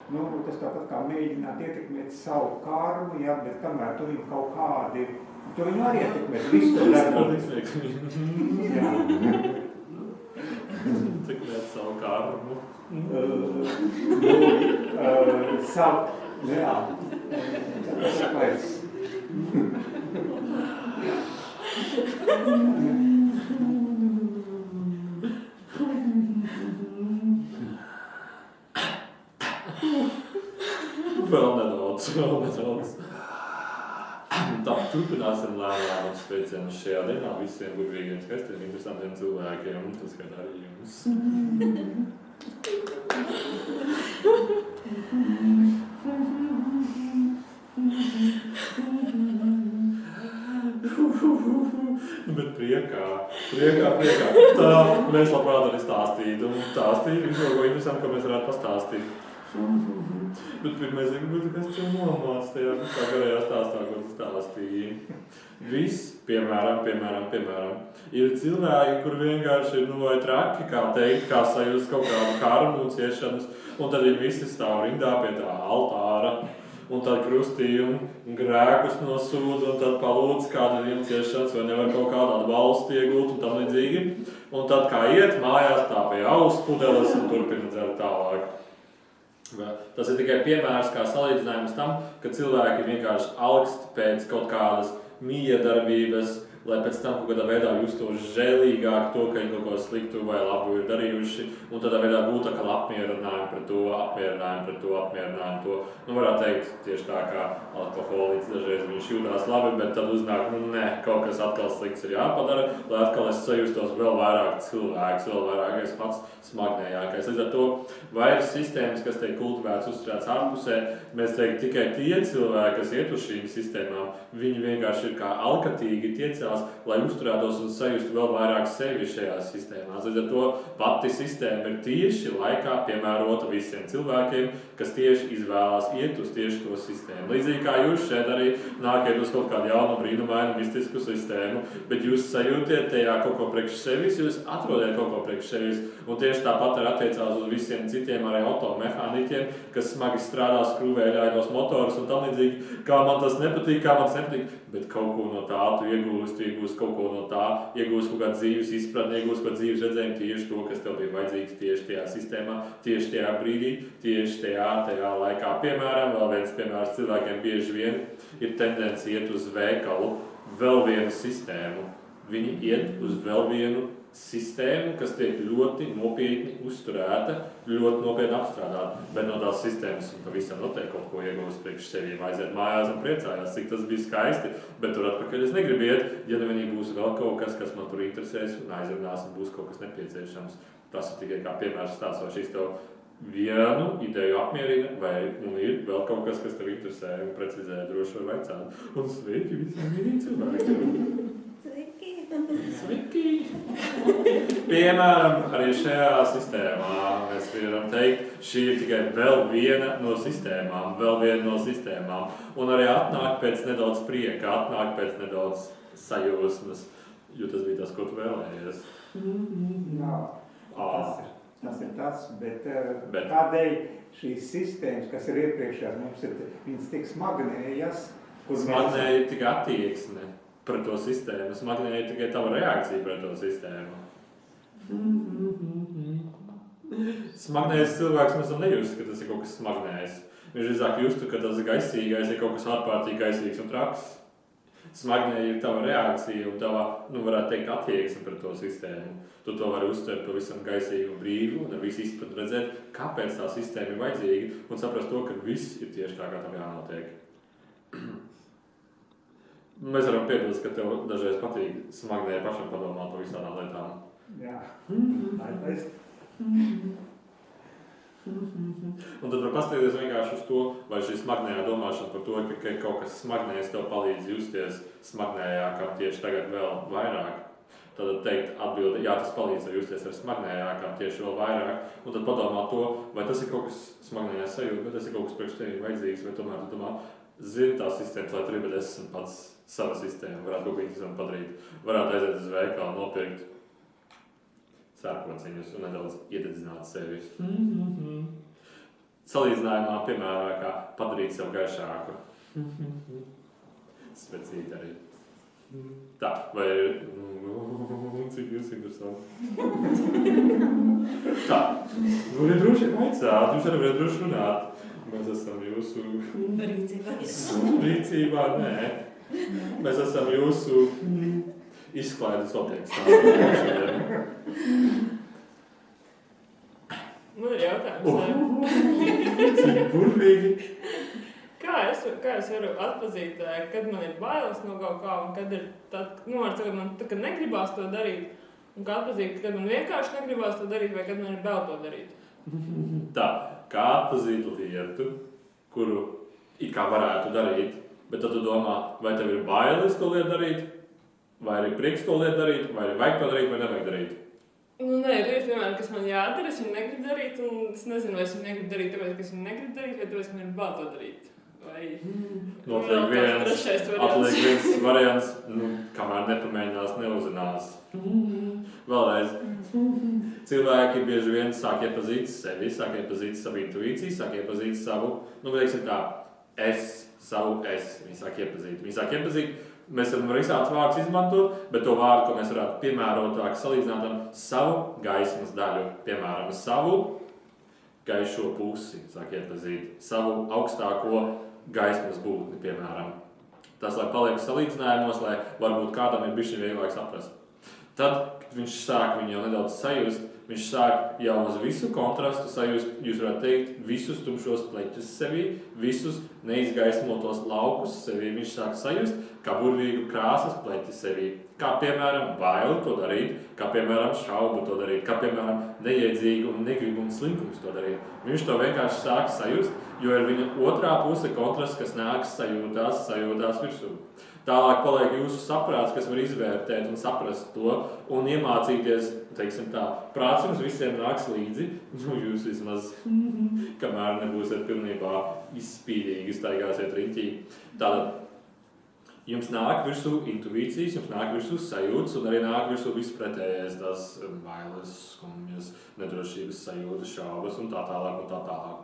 tas tāpat kā mēģināt ietekmēt savu karmu, ja, bet kamēr tu viņu kaut kādi, tu viņu arī ietekmēt, visu to darbu. Ietekmēt savu karmu. Savu, jā, tāpēc. Vēl nedaudz. Tā, turpināsim lēnām un sveicienus šajā dienā visiem burvīgiem, skaistiem, interesantiem cilvēkiem. Tas kā arī jums. Bet priekā. Tā, mēs labprāt arī stāstītu un stāstītu visu kaut ko interesantu, ko mēs varētu pastāstīt. Bet pirmais, kas tev nomāc tajā visā garajā stāstā, ko tu stāstīji. Viss, piemēram, ir cilvēki, kur vienkārši ir vai traki, kā teikt, kā sajust kaut kādu karmu un ciešanas, un tad viņi visi stāv rindā pie tā altāra, un tad krustījumu un grēkus nosūdz, un tad palūdz kādu viņam ciešanas, vai nevar kaut kādu atbalstu iegūt un tam līdzīgi. Un tad kā iet mājās tā pie auspudeles un turpina dzert tālāk. Tas ir tikai piemērs kā salīdzinājums tam, ka cilvēki vienkārši alkst pēc kaut kādas miedarbības, lai pēc tam kaut kādā veidā justos žēlīgāk to, ka viņi kaut ko sliktu vai labu ir darījuši, un tādā veidā būtu tā kā apmierinājumu par to. Nu, varētu teikt, tieši tā kā alkoholiķis dažreiz viņš jūtās labi, bet tad uznāk, kaut kas atkal slikts ir jāpadara, lai atkal es sajustos vēl vairāk cilvēks, vēl vairāk es pats smagnējākais. Līdz ar to vairs sistēmas, kas tiek kultivētas, uzturētas ārpusē, mēs teikt tikai tie cilvēki, kas iet uz šīm sistēmām, viņi vienkārši ir kā alkatīgi tiecās, lai uzturētos un sajustu vēl vairāk sevi šajās sistēmās. Līdz ar to pati sistēma ir tieši laikā piemērota visiem cilvēkiem, kas tieši izvēlās iet uz tieši to sistēmu. Līdzīgi kā jūs šeit arī nākiet uz kaut kādu jaunu, brīnumainu, mistisku sistēmu, bet jūs sajūtiet tajā kaut ko priekš sevis, jūs atrodiet kaut ko priekš sevis, un tieši tāpat arī attiecās uz visiem citiem arī automehāniķiem, kas smagi strādā skrūvēļainos motors un tam līdzīgi, kā man tas nepatīk, bet kaut ko no tā tu iegūst kaut ko no tā, iegūst kaut kādu dzīves izpratni, iegūst kaut kādu dzīves redzējumu tieši to, kas tev bija vajadzīgs tieši tajā sistēmā, tieši tajā brīdī, tieši tajā laikā. Piemēram, vēl viens piemērs cilvēkiem bieži vien ir tendence iet uz veikalu vēl vienu sistēmu. Viņi iet uz vēl vienu sistēmu, kas tiek ļoti nopietni uzturēta, ļoti nopietni apstrādāta, bet no tās sistēmas un pavisam noteikti kaut ko iegūst priekš sevi, aiziet mājās un priecājās, cik tas bija skaisti, bet tur atpakaļ es negribu iet, ja nu viņi būs vēl kaut kas man tur interesēs un aizrunās un būs kaut kas nepieciešams. Tas ir tikai kā piemērs stāsts, vai šīs tev vienu ideju apmierina, vai ir vēl kaut kas tev interesē un precizē, droši var vaicāt. Un sveiki visiem mīļiem cilvēkiem! Sveiki! Piemēram, arī šajā sistēmā mēs varam teikt, šī ir tikai vēl viena no sistēmām, un arī atnāk pēc nedaudz prieka, atnāk pēc nedaudz sajūsmas, jo tas bija tas, ko tu vēlējies. Jā, tas ir tas, bet tādēļ šīs sistēmas, kas ir iepriekšējās, mums ir viņas tik smagnējas, Smagnēja ir tikai attieksme pret to sistēmu. Smagnēja ir tikai tava reakcija pret to sistēmu. Smagnējs cilvēks mēs nejūst, ka tas ir kaut kas smagnējs. Viņš drīzāk justu, ka tas gaisīgais ir kaut kas ārkārtīgi gaisīgs un traks. Smagnēja ir tava reakcija un tava, varētu teikt, attieksme pret to sistēmu. Tu to vari uztvert pavisam gaisīgu un brīvu un ar visu izprat redzēt, kāpēc tā sistēma ir vajadzīga un saprast to, ka viss ir tieši tā, kā tam jānotiek. Mēs varam piebilst, ka tev dažreiz patīk smagnēja pašam padomāt par visādām lietām. Jā. Un tad var paskatīties vienkārši uz to, vai šī smagnējā domāšana par to, ka kaut kas smagnējs tev palīdz justies smagnējākam tieši tagad vēl vairāk. Tad teikt atbildi, jā, tas palīdz justies ar smagnējākam tieši vēl vairāk. Un tad padomāt to, vai tas ir kaut kas smagnējās sajūta, vai tas ir kaut kas priekš tevi vajadzīgs, vai tomēr tu domā, zini tās sistēmas, lai tur ir, bet es esmu pats sava sistēma, varētu kaut ko interesantu padarīt. Varētu aiziet uz veikalu, nopirkt sērkociņus un nedaudz iededzināt sevi. salīdzinājumā, piemēram, kā padarīt sev gaišāku. Svecīt arī. Tā, vai cik jūs interesanti. Tā, varat droši vaicāt, jūs arī varat droši runāt. Mēs esam jūsu rīcībā, nē. Mēs esam jūsu izklaides objekts. Man ir jautājums. Cik burvīgi. Kā es varu atpazīt, kad man ir bailes no kaut kā, un kad ir man negribās to darīt, un kā atpazīt, kad man vienkārši negribās to darīt, vai kad man ir bail to darīt? Tā, kā atpazīt lietu, kuru it kā varētu darīt, bet tad tu domā, vai tev ir bailes to lietu darīt, vai arī prieks to lietu darīt, vai arī vajag to darīt, vai nevajag darīt? Nu, nē, ir piemēram, kas man jādara, es viņu negribu darīt, un es nezinu, vai es viņu negribu darīt, tāpēc, ka es viņu negribu darīt, vai tāpēc, ka man ir bail to darīt. Atliek viens variants, kamēr nepamēģinās, neuzzinās. Vēlreiz. Cilvēki bieži vien sāk iepazīt sevi, sāk iepazīt savu intuīciju, sāk iepazīt savu, savu es. Viņi sāk iepazīt. Mēs varam visādus vārdus izmantot, bet to vārdu, ko mēs varētu piemērotāk salīdzināt ar savu gaismas daļu, piemēram, savu gaišo pusi, sāk iepazīt, savu augstāko gaismas būtni, piemēram. Tas, lai paliek salīdzinājumos, lai varbūt kādam ir bišķi vieglāk saprast. Tad, kad viņš sāk viņu jau nedaudz sajust, viņš sāk jau uz visu kontrastu sajust, jūs varētu teikt, visus tumšos pleķus sevī, visus neizgaismotos laukus sevī, viņš sāk sajust, kā burvīgu krāsas pleķi sevī. Kā, piemēram, baili to darīt, kā, piemēram, šaubu to darīt, kā, piemēram, neiedzīgu un negribu un slinkums to darīt. Viņš to vienkārši sāk sajust, jo ir viņa otrā puse kontrasts, kas nāks sajūtās virsū. Tālāk paliek jūsu saprāts, kas var izvērtēt un saprast to un iemācīties, teiksim tā, prāts jums visiem nāks līdzi, jūs vismaz, kamēr nebūsiet pilnībā izspīdīgi, staigāsiet riņķī. Tātad, jums nāk virsū intuīcijas, jums nāk virsū sajūtas un arī nāk virsū vispretējais tās bailes, skumjas, nedrošības sajūtas, šaubas un tā tālāk un tā tālāk.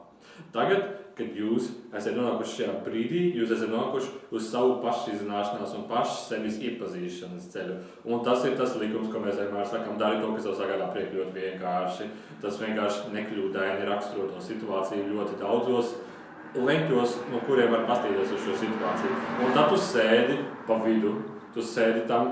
Tagad, kad jūs esat nonākuši šajā brīdī, jūs esat nonākuši uz savu pašizzināšanās un pašu sevis iepazīšanas ceļu. Un tas ir tas likums, ko mēs vienmēr sakam, dari to, kas tev sagādā prieku ļoti vienkārši. Tas vienkārši nekļūdaini raksturo to situāciju ļoti daudzos leņķos, no kuriem var pastīties uz šo situāciju. Un tad tu sēdi pa vidu, tu sēdi tam,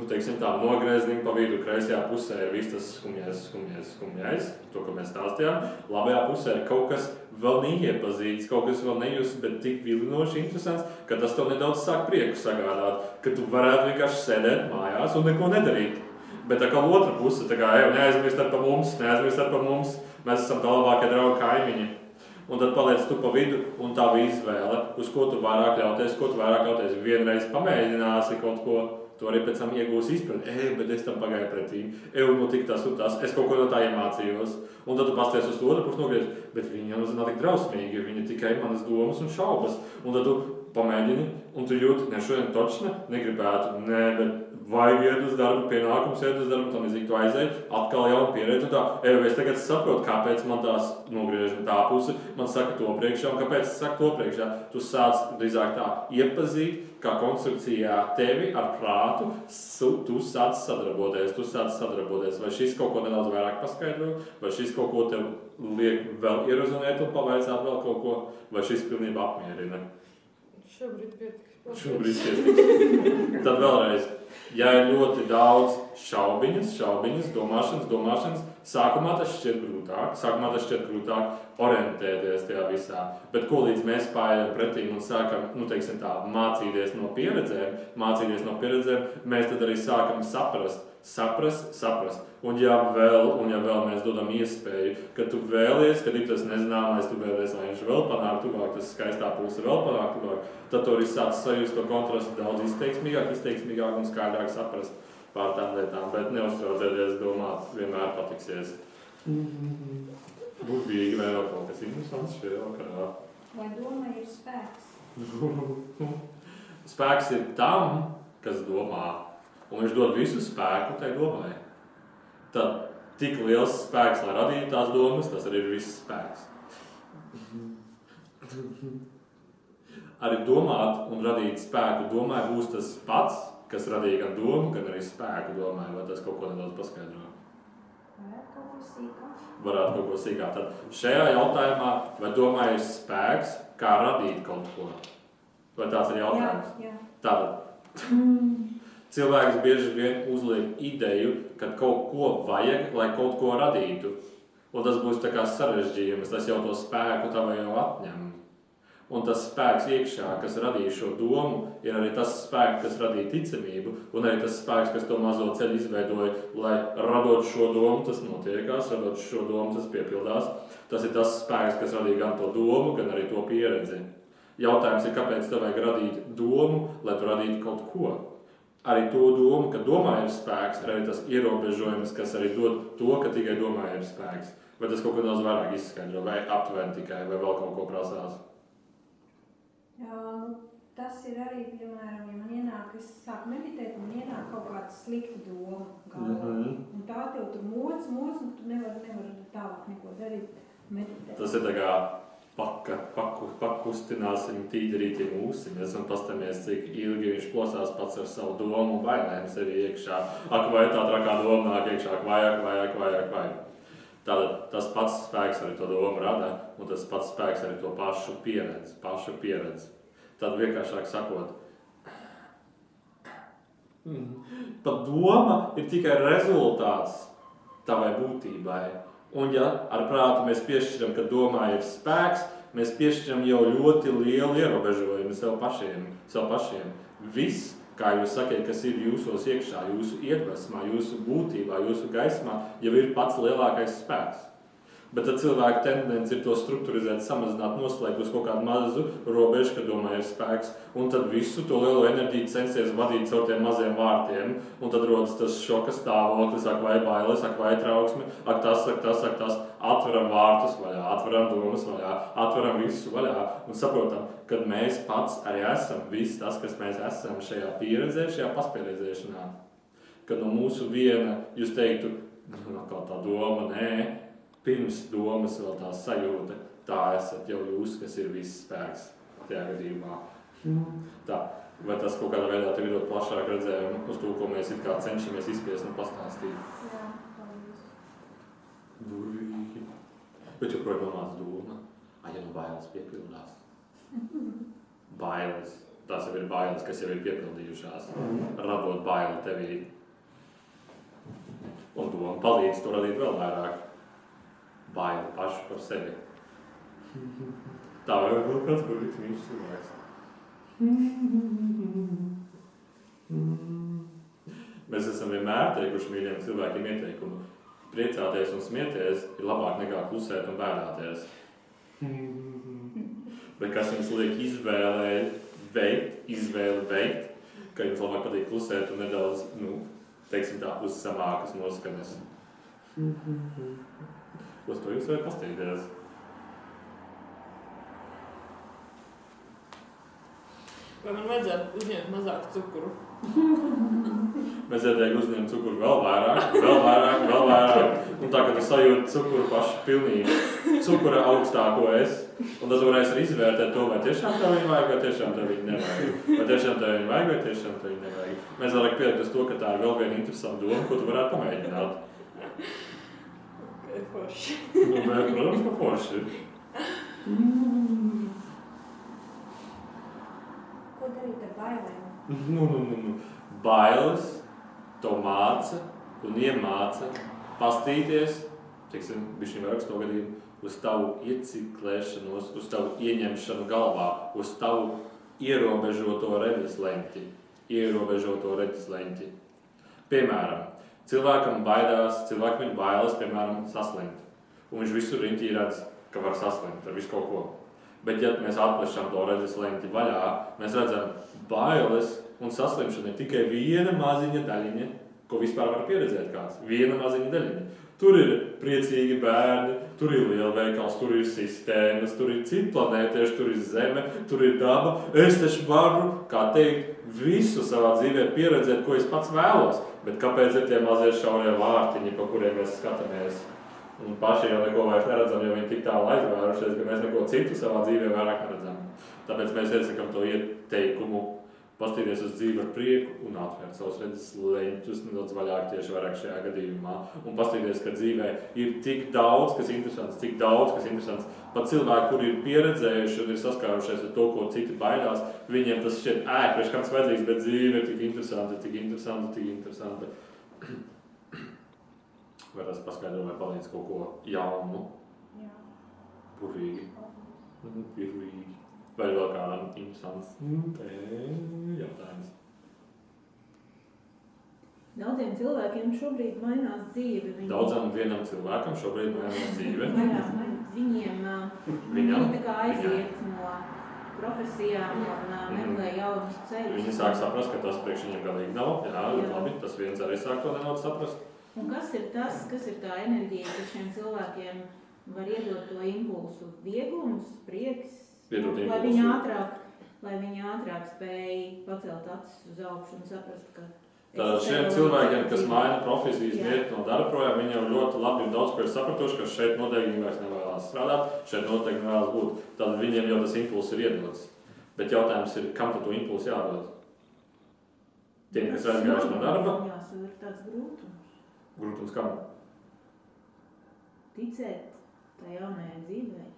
teiksim tā, nogrēzniņu pa vidu, kreisajā pusē ir viss tas skumjais, to, ko mēs stāstījām. Labajā pusē ir kaut kas vēl neiepazīts, kaut kas vēl nejust, bet tik vilinoši interesants, ka tas tev nedaudz sāk prieku sagādāt, ka tu varētu vienkārši sēdēt mājās un neko nedarīt. Bet tā kā otra puse, tā kā, neaizmirstat par mums, mēs esam tā labākie draugi kaimiņi. Un tad paliec tu pa vidu un tava izvēle, uz ko tu vairāk ļauties, vienreiz pamēģināsi kaut ko, tu arī pēc tam iegūsi izpratni, bet es tam pagāju pretī, notika tas un tas, es kaut ko no tā iemācījos. Un tad tu pasties uz to otru pusi nogriezt, bet viņi jau nav tik drausmīgi, viņi tikai manas domas un šaubas. Un tad tu pamēģini, un tu jūti, šodien točna negribētu, bet vajag iet uz darbu, pienākums iet uz darbu, tam izīgi tu aizēji, atkal jaunu pieredzi un tā, es tagad saprotu, kāpēc man tās nogriež tā puse, man saka to priekšā, un kāpēc es saku to priekšā. Tu sāc drīzāk tā iepazīt, kā konstrukcijā tevi ar prātu, tu sāc sadarboties, vai šis kaut ko nedaudz vairāk paskaidro, vai šis kaut ko tev liek vēl ierozonēt un pavaicāt vēl kaut ko, vai šis pilnībā apmierina. Šobrīd pietiks. Tad vēlreiz, ja ir ļoti daudz šaubiņas, domāšanas, sākumā tas šķiet grūtāk orientēties tajā visā. Bet ko līdz mēs pārējām pretīm un sākam, mācīties no pieredzēm, mēs tad arī sākam saprast. Un ja vēl mēs dodam iespēju, ka tu vēlies, kad ir tas nezināmais, tu vēlies, lai viņš vēl panāk tuvāk, tas skaistā puse vēl panāk tuvāk, tad to arī sāc sajust to kontrastu daudz izteiksmīgāk un skaidrāk saprast pār tām lietām, bet neuztraucēties domāt, vienmēr patiksies. Burvīgi vēl kaut kas interesants šajā vakarā. Vai doma ir spēks? Spēks ir tam, kas domā, un viņš dod visu spēku tai domai. Tad tik liels spēks, lai radītu tās domas, tas arī ir viss spēks. Arī domāt un radīt spēku domai būs tas pats, kas radīja gan domu, gan arī spēku domai, vai tas kaut ko nedaudz paskaidro? Varētu kaut ko sīkāk. Tad šajā jautājumā, vai domā ir spēks, kā radīt kaut ko? Vai tāds ir jautājums? Jā. Tātad. Cilvēks bieži vien uzliek ideju, ka kaut ko vajag, lai kaut ko radītu. Un tas būs tā kā sarežģījums, tas jau to spēku tava jau atņem. Un tas spēks iekšā, kas radīja šo domu, ir arī tas spēks, kas radīja ticamību, un arī tas spēks, kas to mazo ceļu izveidoja, lai radot šo domu, tas notiekās, radot šo domu, tas piepildās. Tas ir tas spēks, kas radīja gan to domu, gan arī to pieredzi. Jautājums ir, kāpēc tev vajag radīt domu, lai tu radītu kaut ko. Arī to domu, ka domā ir spēks, ir arī tas ierobežojums, kas arī dod to, ka tikai domā ir spēks. Vai tas kaut ko daudz vairāk izskaidro, vai aptuveni tikai, vai vēl kaut ko prasās? Jā, tas ir arī, piemēram, ja man ienāk, es sāku meditēt, un man ienāk kaut kāda slikta doma galvā. Un tā tev tur moc, un tu nevar tālāk neko darīt, meditēt. Tas ir tā kā pakustināsim tīģerīti mūsiņas un pastamies, cik ilgi viņš plosās pats ar savu domu un bailēm sevi iekšā. Ak, vai tā trakā doma nāk iekšā, vai. Tātad tas pats spēks arī to domu rada, un tas pats spēks arī to pašu pieredzi. Tad vienkāršāk sakot, pat doma ir tikai rezultāts tavai būtībai. Un ja ar prātu mēs piešķiram, ka domā ir spēks, mēs piešķiram jau ļoti lielu ierobežojumu sev pašiem. Viss, kā jūs sakiet, kas ir jūsos iekšā, jūsu iedvesmā, jūsu būtībā, jūsu gaismā, jau ir pats lielākais spēks. Bet tad cilvēka tendence ir to strukturizēt, samazināt, noslēgt uz kaut kādu mazu robežu, ka domā ir spēks, un tad visu to lielo enerģiju censies vadīt caur tiem maziem vārtiem, un tad rodas tas šoka stāvoklis, ak vai bailes, ak vai trauksme, ak tas, atveram vārtus vaļā, atveram domas vaļā, atveram visu vaļā, un saprotam, ka mēs pats arī esam viss tas, kas mēs esam šajā pieredzē, šajā paspieredzēšanā. Kad no mūsu viena, jūs teiktu, kā tā doma, nē, pirms domas vēl tā sajūta, tā esat jau jūs, kas ir viss spēks tajā gadījumā. Tā, vai tas kaut kādā veidā tev ir dot plašāk redzējumu uz to, ko mēs it kā cenšamies izspiest un pastāstīt? Jā, paldies. Burvīgi. Bet joprojām māc doma. Ja nu bailes piepildās. Bailes. Tās jau ir bailes, kas jau ir piepildījušās. Radot baili tevī. Un doma palīdz to radīt vēl vairāk. Baili pašu par sevi. Tā vēl ir kāds burvīgs mīļš cilvēks. Mēs esam vienmēr teikuši mīļiem cilvēkiem ieteikumu. Priecāties un smieties ir labāk nekā klusēt un bēdāties. Bet kas jums liek izvēli veikt, ka jums labāk patīk klusēt un nedaudz, teiksim tā, uzsamākas noskanes. Uz to jūs varat pastīties. Vai man vajadzētu uzņemt mazāk cukuru? Mēs ieteiktu uzņemt cukuru vēl vairāk. Un tā, kad tu sajūti cukuru pašu pilnīgi, cukura augstāko un tad varēs arī izvērtēt to, vai tiešām tev viņu vajag, vai tiešām tev viņu nevajag. Vai tiešām tev viņu vajag, vai tiešām tev viņu nevajag. Mēs varam pielikt uz to, ka tā ir vēl viena interesanta doma, ko tu varētu pamēģināt. Forši. Protams, ka forši. Ko darīt ar bailēm? Bailes to māca un iemāca pastīties, teiksim, bišķiņ vairāk to gadījumu, uz tavu ieciklēšanos, uz tavu ieņemšanu galvā, uz tavu ierobežoto redzeslenti. Piemēram, cilvēkam viņu bailes, piemēram, saslimt. Un viņš visur riņķī redz, ka var saslimt ar visu kaut ko. Bet, ja mēs atplešam to redzeslenti vaļā, mēs redzam, bailes un saslimšana ir tikai viena maziņa daļiņa, ko vispār var pieredzēt kāds. Viena maziņa daļiņa. Tur ir priecīgi bērni, tur ir lielveikals, tur ir sistēmas, tur ir citi planētieši, tur ir zeme, tur ir daba. Es taču varu, kā teikt, visu savā dzīvē pieredzēt, ko es pats vēlos. Bet kāpēc ir tie mazie šaurie vārtiņi, pa kuriem mēs skatāmies? Un paši jau neko vairs neredzam, jo viņi tik tālu aizvērušies, ka mēs neko citu savā dzīvē vairāk neredzam. Tāpēc mēs iesakām to ieteikumu pastīties uz dzīvi ar prieku un atvērt savus redzes leņķus nedaudz vaļāk tieši vairāk šajā gadījumā. Un pastīties, ka dzīvē ir tik daudz, kas interesants. Pat cilvēki, kuri ir pieredzējuši un ir saskārušies ar to, ko citi baidās, viņiem tas šķiet, priekš kāds vajadzīgs, bet dzīve ir tik interesanta. Vai tas paskaidro vai palīdz kaut ko jaunu? Jā. Burvīgi. Pirvīgi. Vai vēl kādam interesants jautājums? Daudziem cilvēkiem šobrīd mainās dzīve. Vienam cilvēkam šobrīd mainās dzīve. Viņi tā kā aiziet no profesijām un meklē jaunus ceļus. Viņi sāk saprast, ka tas priekš viņiem galīgi nav. Jā. Labi, tas viens arī sāk to nenot saprast. Un kas ir tā enerģija, kas šiem cilvēkiem var iedot to impulsu? Vieglums, prieks? Lai viņi ātrāk spēj pacelt acis uz augšu un saprast, ka... Tātad šiem cilvēkiem, kas maina profesijas, iet no darba projām, viņi jau ļoti labi ir daudz, ko ir sapratuši, ka šeit noteikti vairs nevēlas strādāt, šeit noteikti nevēlas būt. Tad viņiem jau tas impulss ir iedots. Bet jautājums ir, kam tad to impulsu jādod? Tiem, kas aizgājuši no darba? Jā, ir tāds grūtums. Grūtums kam? Ticēt tā jaunajai dzīvei.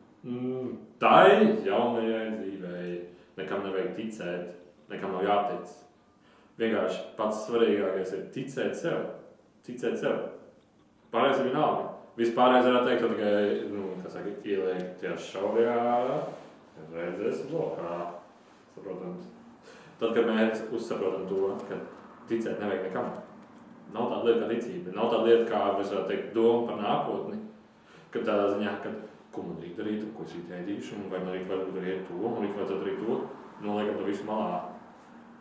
Tai jaunajai dzīvei nekam nevajag ticēt, nekam nav jātic. Vienkārši pats svarīgākais ir ticēt sev. Pārējais ir vienalga. Vispārējais varētu teikt, tikai, ieliekties šaurajā redzes lokā. Saprotams. Tad, kad mēs uzsaprotam to, ka ticēt nevajag nekam, nav tāda lieta kā ticība, nav tāda lieta kā, mēs varētu teikt, doma par nākotni, ka tādā ziņā, ko man rīt darīt, ko es rīt ēdīšu, vai man rīt vajadzētu darīt to, man rīt vajadzētu darīt to, noliekam to visu malā.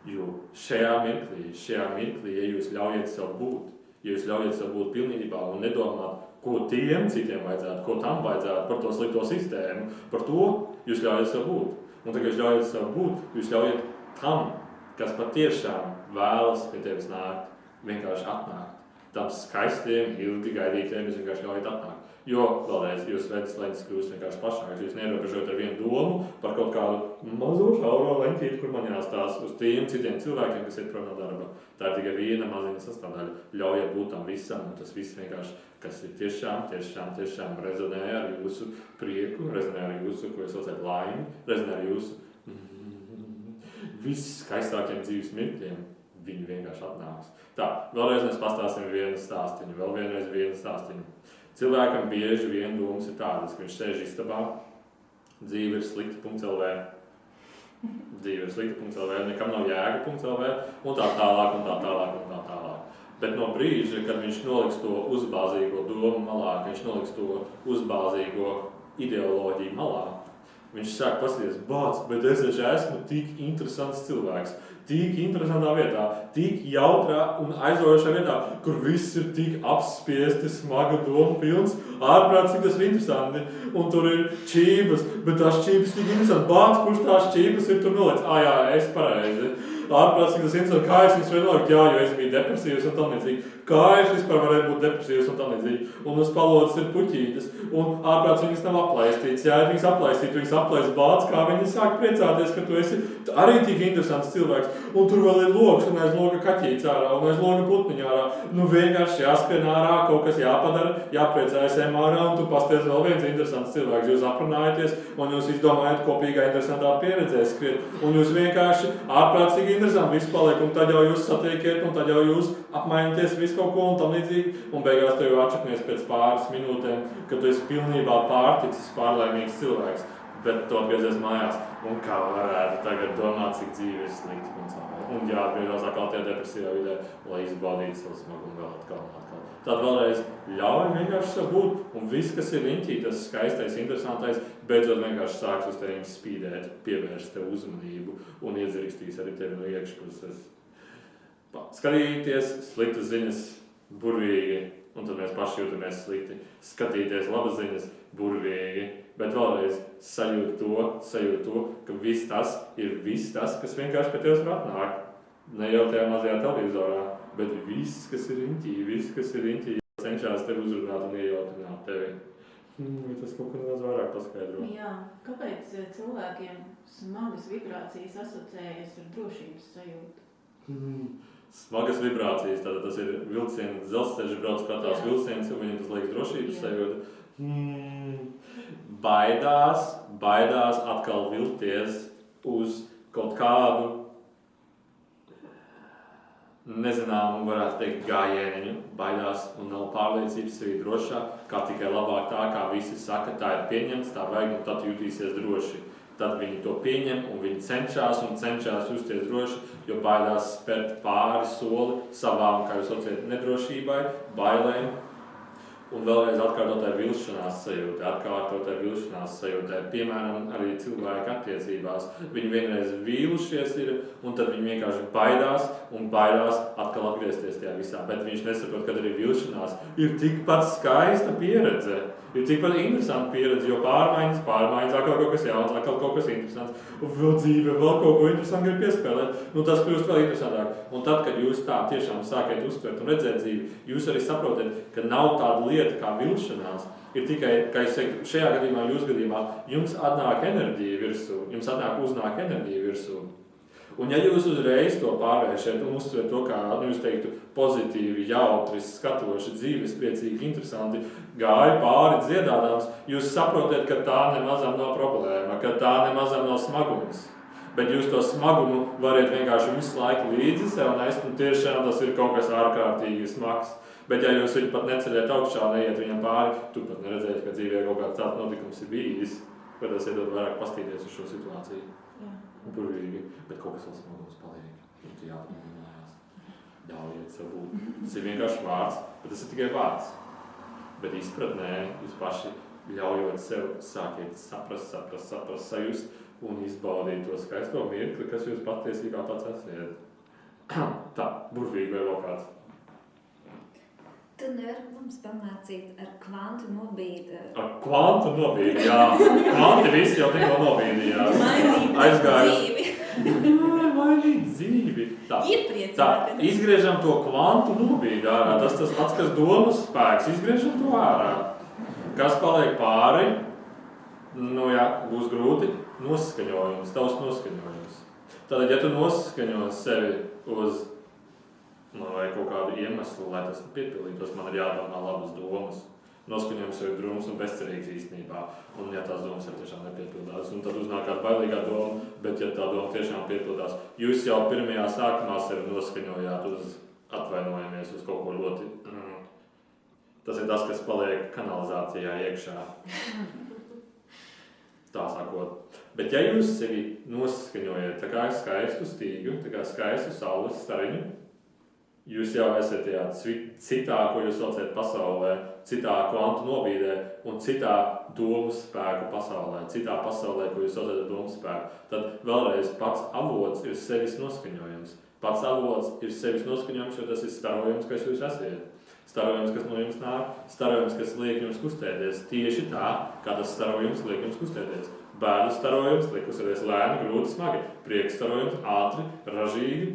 Jo šajā mirklī, ja jūs ļaujiet sev būt pilnībā un nedomāt, ko tiem citiem vajadzētu, ko tam vajadzētu, par to slikto sistēmu, par to jūs ļaujiet sev būt. Un tagad jūs ļaujiet sev būt, jūs ļaujiet tam, kas patiešām vēlas pie tevis nākt, vienkārši atnākt. Tam skaistiem, ilgi gaidītiem, jūs vienkārši ļaujiet atnākt. Jo, vēlreiz, jūs redzes leņķis kļūst vienkārši plašāks. Jūs neierobežojat ar vienu domu par kaut kādu mazo šauro leņķīti, kur man jāstās uz tiem citiem cilvēkiem, kas iet prom no darba. Tā ir tikai viena maziņa sastāvdaļa. Ļaujiet būt tam visam, un tas viss vienkārši, kas ir tiešām rezonē ar jūsu prieku, rezonē ar jūsu, ko jūs saucat laimi, rezonē ar jūsu visskaistākiem dzīves mirkļiem. Viņi vienkārši atnāks. Tā, vēlreiz mēs pastāstīsim vienu stāstiņu. Cilvēkam bieži vien domas ir tādas, ka viņš sēž istabā, dzīve ir slikta.lv, nekam nav jēga.lv, un tā tālāk. Bet no brīža, kad viņš noliks to uzbāzīgo domu malā, kad viņš noliks to uzbāzīgo ideoloģiju malā, viņš sāk paskatīties, bet es esmu tik interesants cilvēks. Tik interesantā vietā, tik jautrā un aizraujošā vietā, kur viss ir tik apspiesti, smaga doma pilns, ārprāt, cik tas ir interesanti, un tur ir čības, bet tās čības tik interesanti, kurš tās čības ir tur noliec, jā, es pareizi, ārprāt, cik tas interesanti, kā es viņus var nolikt, jo es biju depresīvs un tam līdzīgi, kā es vispār varētu būt depresīvs un tam līdzīgi, un uz palodas ir puķītes, un ārprāt, viņas nav aplaistītas, ja viņas aplaist bāds, kā viņi sāk priecāties, ka tu esi arī tik interesants cilvēks. Un tur vēl ir logs, un aiz loga kaķīts ārā, un aiz loga putniņā ārā. Vienkārši jāskrien ārā, kaut kas jāpadara, jāpriecājas ārā, un tu pasties vēl viens interesants cilvēks. Jūs aprunājaties, un jūs izdomājat kopīgā interesantā pieredzē skriet. Un jūs vienkārši ārprātīgi interesanti visu paliek, un tad jau jūs satiekiet, un tad jau jūs apmaināties visu kaut ko un tam līdzīgi. Un beigās tu jau atšaknies pēc pāris minūtēm, kad tu esi pilnībā pārticis, pārlaimīgs cilvēks. Bet tu atgriezies mājās, un kā varētu tagad domāt, cik dzīve ir slikti un cilvēki. Un jāatgriežās atkal tie depresīvā vidē, lai izbaudītu savu smagumu vēl atkal. Tad vēlreiz ļauj vienkārši sev būt, un viss, kas ir riņķī, tas skaistais, interesantais, beidzot vienkārši sāks uz tevim spīdēt, pievērst tev uzmanību un iedzirkstīs arī tevi no iekšpuses. Skatīties sliktas ziņas burvīgi, un tad mēs paši jūtamies slikti. Skatīties labas ziņas burvīgi. Bet vēlreiz sajūt to, ka viss tas, kas vienkārši pie tevis var atnākt. Ne jau tajā mazajā televizorā, bet viss, kas ir riņķī. cenšas tevi uzrunāt un iejautināt tevi. Tas kaut kā nedaudz vairāk paskaidro. Jā, kāpēc cilvēkiem smagas vibrācijas asociējas ar drošības sajūtu? Smagas vibrācijas, tātad tas ir vilciens, dzelzceļš brauc katās vilciens, un viņam tas liekas drošības sajūta. Baidās atkal vilties uz kaut kādu nezināmu, varētu teikt, gājieniņu, baidās un nav pārliecības sevī drošā, kā tikai labāk tā, kā visi saka, tā ir pieņemts, tā vajag, un tad jutīsies droši. Tad viņi to pieņem, un viņi cenšas justies droši, jo baidās spērt pāri soli savām, kā jūs sauciet, nedrošībai, bailēm. Un vēlreiz atkārtotai vilšanās sajūtai, piemēram, arī cilvēku attiecībās. Viņi vienreiz vīlušies ir, un tad viņi vienkārši baidās atkal atgriezties tajā visā. Bet viņš nesaprot, kad arī vilšanās ir tikpat skaista pieredze, ir tikpat interesanta pieredze, jo pārmaiņas, atkal kaut kas jauns, atkal kaut kas interesants, un vēl dzīve, vēl kaut ko interesantu grib piespēlēt. Tas kļūst vēl interesantāk. Un tad, kad jūs tā tiešām sākat uztvert un redzēt dzīvi, jūs arī saprotat, ka nav tāda lieta kā vilšanās. Ir tikai, kā es teiktu, šajā gadījumā, jūsu gadījumā, jums uznāk enerģija virsū. Un ja jūs uzreiz to pārvēršat un uztverat to kā, jūs teiktu, pozitīvi, jautri, skatoši, dzīves, priecīgi, interesanti, gāja pāri dziedādams, jūs saprotat, ka tā nemazam nav problēma, ka tā nemazam nav smagums. Bet jūs to smagumu varat vienkārši visu laiku līdzi sev nest, un tiešām tas ir kaut kas ārkārtīgi smags. Bet ja jūs viņu pat neceļiet augšā, neiet viņam pāri, tu pat neredzēt, ka dzīvē kaut kāds tāds notikums ir bijis, bet tas iedod vairāk pastīties uz šo situāciju. Burvīgi, bet kaut kas vēl smagums paliek. Un tu jāatmēģinājās. Ļaujiet sev būt. Tas ir vienkārši vārds, bet tas ir tikai vārds. Bet izpratnē jūs paši ļaujot sev sākiet saprast, sajust un izbaudīt to skaisto mirkli, kas jūs patiesībā pats esiet. Tā, burvīgi vai vēl kāds. Tu nevari mums pamācīt ar kvantu nobīdi. Ar kvantu nobīdi, jā. Kvanti visi jau tikko nobīdījās. Mainīt dzīvi. Tā, izgriežam to kvantu nobīdi ārā. Tas pats, kas domas spēks. Izgriežam to ārā. Kas paliek pāri? Būs grūti. Noskaņojums, tavs noskaņojums. Tātad, ja tu noskaņos sevi uz vai kaut kādu iemeslu, lai tas piepildītos, man ir jādomā labas domas. Noskaņojums ir drūms un bezcerīgs īstenībā, un ja tās domas ir tiešām nepiepildās, un tad uznāk kāda bailīgā doma, bet ja tā doma tiešām piepildās, jūs jau pirmajā sākumā sevi noskaņojāt uz atvainojamies uz kaut ko ļoti. Tas ir tas, kas paliek kanalizācijā iekšā. Tā sakot. Bet ja jūs sevi noskaņojat tā kā skaistu stīgu, tā kā skaistu saules stariņu, jūs jau esat tajā citā, ko jūs saucat pasaulē, citā kvantu nobīdē un citā domu spēku pasaulē, citā pasaulē, ko jūs saucat domu spēku. Tad vēlreiz pats avots ir sevis noskaņojums. Pats avots ir sevis noskaņojums, jo tas ir starojums, kas jūs esiet. Starojums, kas no jums nāk, starojums, kas liek jums kustēties. Tieši tā, kā tas starojums liek jums kustēties. Bēdu starojums liek kustēties lēni, grūti, smagi. Prieks starojums ātri, ražīgi,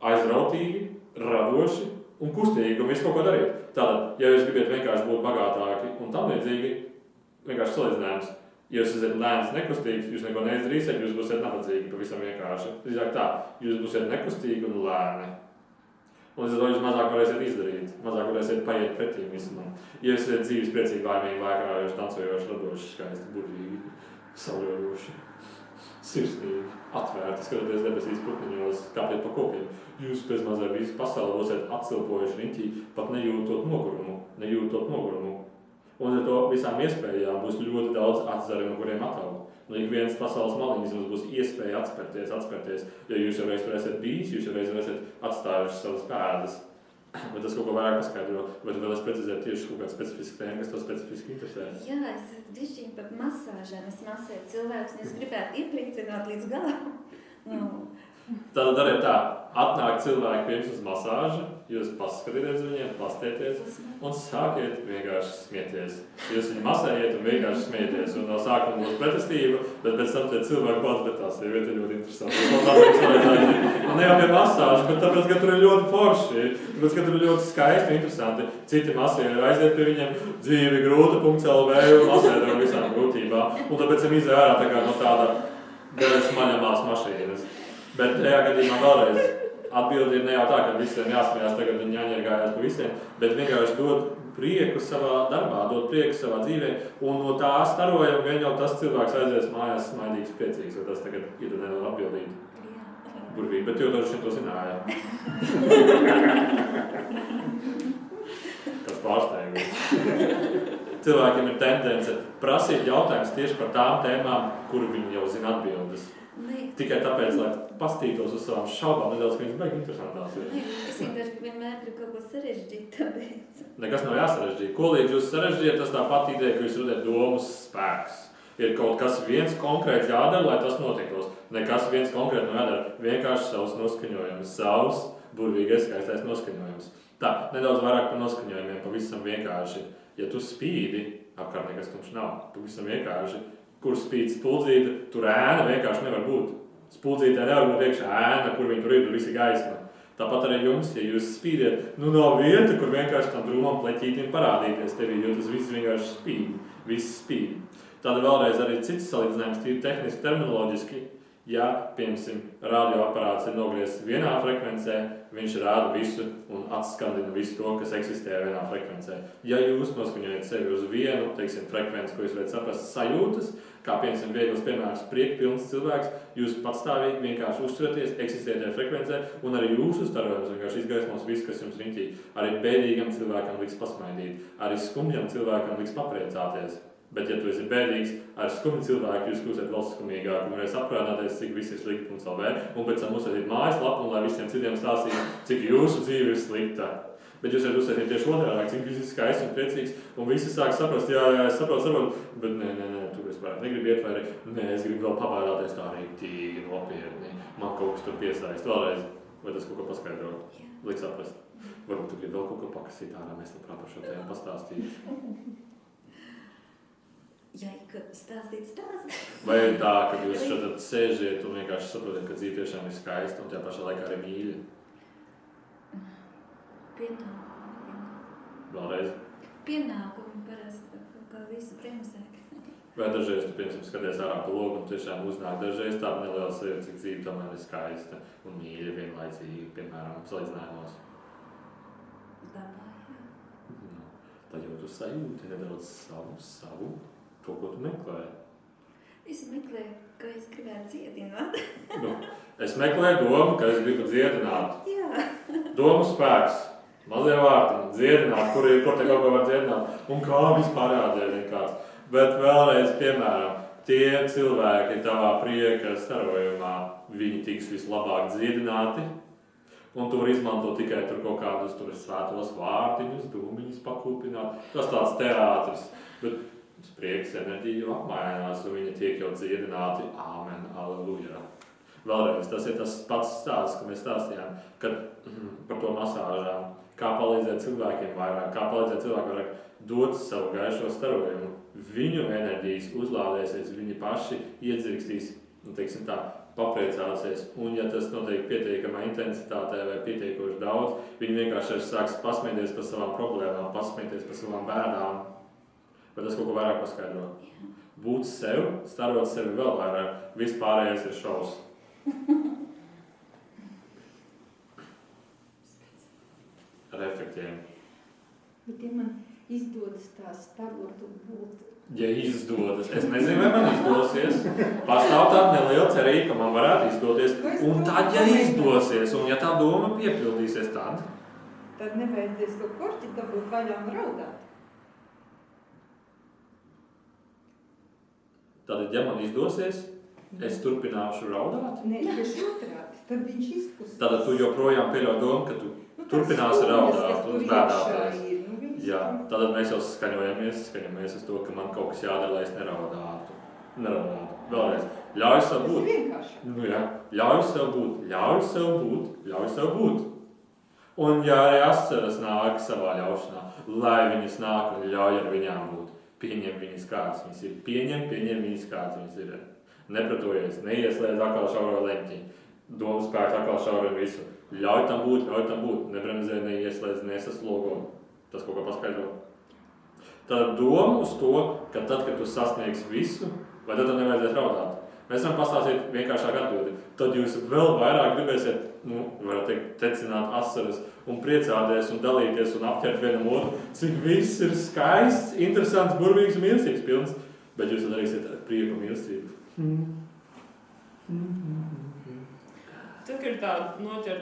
aizrautīgi, radoši un kustīgi un visu kaut ko darīt. Tātad, ja jūs gribat vienkārši būt bagātāki un tam līdzīgi, vienkārši salīdzinājums, ja jūs esat lēns, nekustīgs, jūs neko neizdarīsiet, jūs būsiet nabadzīgi, pavisam vienkārši. Drīzāk tā, jūs būsiet nekustīgi un lēni. Un līdz ar to jūs mazāk varēsiet izdarīt, mazāk varēsiet paiet pretī visam. Ja jūs esat dzīves priecīgi, laimīgi, laikājoši, tancojoši, radoši, skaisti, burvīgi, sauļojoši, sirsnīgi, atvērti, skatoties debesīs putniņos, kāpiet pa kokiem. Jūs pēc mazai visu pasauli būsiet atsilpojuši riņķī, pat nejūtot nogurumu. Un ar to visām iespējām būs ļoti daudz atzaru, no kuriem ataug. No ikvienas pasaules maliņas jums būs iespēja atspērties, jo jūs jau reiz tur esat bijis, jūs jau reiz esat atstājuši savas pēdas. Bet tas kaut ko vairāk paskaidro, vai tu vēl esi precizēt tieši kaut kādu specifisku tēmu, kas to specifiski interesē? Jā, es dišķiņu par masāžēm, es masēju cilvēkus, un es gribētu iepriecināt līdz galam. Tātad arī tā, atnāk cilvēki pie jums uz masāžu, jūs paskatieties uz viņiem, pastieties un sākiet vienkārši smieties. Jūs viņu masējiet un vienkārši smieties. Un no sākuma būs pretestība, bet pēc tam tie cilvēki pats, bet tā sieviete ir ļoti interesanti. Un ne jau pie masāžas, bet tāpēc, ka tur ir ļoti forši, tāpēc, ka tur ir ļoti skaisti, interesanti. Citi masēji aiziet pie viņiem, dzīvi grūta.lv un masēt ar visām grūtībām. Un tāpēc viņam izēj ārā tā kā no tāda garas maļamās mašīnas. Bet tajā gadījumā vēlreiz. Atbildi ir ne jau tā, ka visiem jāsmējās, tagad viņi jāņergājās pa visiem, bet vienkārši dod prieku savā darbā, dod prieku savā dzīvē, un no tā starojam, vien jau tas cilvēks aizies mājās smaidīgs, priecīgs, jo tas tagad ir nevar atbildīt. Burvīgi, bet jau droši vien to zināja. Kas pārsteigums. Cilvēkiem ir tendence prasīt jautājumus tieši par tām tēmām, kuru viņi jau zina atbildes. Tikai tāpēc, lai pastītos uz savām šaubām, nedaudz, ka viņas baigi interesantās ir. Es vienkārši vienmēr gribu kaut ko sarežģīt, tāpēc. Nekas nav jāsarežģīt. Ko līdz jūs sarežģījat, tas tā pati ideja, ka jūs redzat domas spēks. Ir kaut kas viens konkrēts jādara, lai tas notiktos. Nekas viens konkrēti nav jādara. Vienkārši savs noskaņojums, savs burvīgais skaistais noskaņojums. Tā, nedaudz vairāk par noskaņojumiem, pavisam vienkārši. Ja tu spīdi, apkārt nekas tumšs nav. Pavisam vienkārši. Kur spīd spuldzīte, tur ēna vienkārši nevar būt. Spuldzītē nevar būt iekšā ēna, kur viņi tur ir, tur visi gaisma. Tāpat arī jums, ja jūs spīdiet, nav vieta, kur vienkārši tam drūmam pleķītim parādīties tevī, jo tas viss vienkārši spīd. Viss spīd. Tāda vēlreiz arī cits salīdzinājums, tīri tehniski, terminoloģiski. Ja, piemēram, radioaparāts ir nogriezts vienā frekvencē, viņš rāda visu un atskandina visu to, kas eksistē vienā frekvencē. Ja jūs noskaņojat sevi uz vienu, frekvenci, ko jūs varat saprast sajūtas, kā piemēram viegls piemērs priekpilns cilvēks, jūs patstāvīgi vienkārši uzturaties, eksistējat tajā frekvencē, un arī jūsu starojums vienkārši izgaismos visu, kas jums riņķī. Arī bēdīgam cilvēkam liks pasmaidīt, arī skumjam cilvēkam liks papriecāties. Bet, ja tu esi bēdīgs, ar skumju cilvēku jūs kļūsiet vēl skumīgāk un varēs aprādāties, cik viss ir slikti.lv, un pēc tam uzsētīt mājaslapu, un lai visiem citiem stāstītu, cik jūsu dzīve ir slikta. Bet jūs varat uzsētīt tieši otrādāk, cik viss ir skaists un priecīgs, un visi sāk saprast, jā, es saprotu, bet nē, tu es varētu negribu iet, vai arī, nē, es gribu vēl pabādāties tā rīktīgi nopietni, man kaut kas tur piesaist. Vēlreiz, vai tas kaut ko paskaidro? Liek saprast. Varbūt tu gribi vēl kaut ko pakasīt ārā, mēs labprāt par šo tēmu pastāstīt. Ja, kad stāstīt. Vai ir tā, ka jūs šeit sēžiet un vienkārši saprotat, ka dzīve tiešām ir skaista un tajā pašā laikā arī mīļa? Pienākumu. Vēlreiz? Pienākumu parasti, kā visu bremzē. Vai dažreiz tu, piemēram, skaties ārā pa logu un tiešām uznāk dažreiz tāda neliela sajūta, cik dzīve tomēr ir skaista un mīļa vienlaicīgi, piemēram, salīdzinājumos? Dabā, jā. Tad jau tu sajūti nedaudz savu, to, ko tu meklē. Es meklēju, ka es gribētu dziedināt. Es meklēju domu, ka es gribu dziedināt. Jā. Domu spēks, mazie vārtiņi, dziedināt, kur te kaut ko var dziedināt, un kā vispār jādēļ kāds. Bet vēlreiz, piemēram, tie cilvēki tavā prieka starojumā, viņi tiks vislabāk dziedināti, un tu var izmantot tikai tur kaut kādus tur svētos vārtiņus, dūmiņus pakūpināt. Tas tāds teātris, bet prieks enerģija jau apmainās, un viņi tiek jau dziedināti. Āmen, aleluja. Vēlreiz, tas ir tas pats stāsts, ko mēs stāstījām, kad par to masāžām, kā palīdzēt cilvēkiem vairāk, kā palīdzēt cilvēkiem vairāk dot savu gaišo starojumu. Viņu enerģijas uzlādēsies, viņi paši iedzirkstīs, teiksim tā, papriecāsies, un ja tas notiek pietiekamā intensitātē vai pietiekoši daudz, viņi vienkārši sāks pasmieties par savām problēmām, pasmieties par savām bēdām. Vai tas kaut ko vairāk paskaidro? Būt sev, starot sevi vēl vairāk, vispārējais ir šaus. Ar efektiem. Bet ja man izdodas tā starot un būt... Ja izdodas, es nezinu, vai man izdosies. Pastāv tāda neliela cerība, ka man varētu izdoties. Un tad, ja izdosies, un ja tā doma piepildīsies, tad nevajadzēs to korķi dabūt vaļā un raudāt. Tad, ja man izdosies, es turpināšu raudāt? Nē, tieši otrādi, tad viņš izpusīs. Tad tu joprojām pieļauj domu, ka tu turpināsi raudāt un bēdāties. Jā, tad mēs jau skaņojamies uz to, ka man kaut kas jādara, lai es neraudātu. Vēlreiz. Ļauj sev būt. Tas ir vienkārši. Jā, ļauj sev būt. Un ja arī asaras nāk savā ļaušanā, lai viņas nāk un ļauj ar viņām būt. Pieņem viņas kādas viņas ir. Pieņem viņas kādas viņas ir. Nepratojies, neieslēdz atkal šauro leņķi. Domas spēku atkal šauro visu. Ļauj tam būt. Nebremzē, neieslēdz, nesaslogo. Tas kaut kā paskaidro. Tad doma uz to, ka tad, kad tu sasniegsi visu, vai tad nevajadzēs raudāt. Mēs varam pastāstīt vienkāršāk atbildi. Tad jūs vēl vairāk gribēsiet, varat teikt, tecināt asaras un priecāties un dalīties un apķert vienam otru, cik viss ir skaists, interesants, burvīgs un mīlestības pilns, bet jūs to darīsiet ar prieku un mīlestību. Tad, kad ir tāda noķer...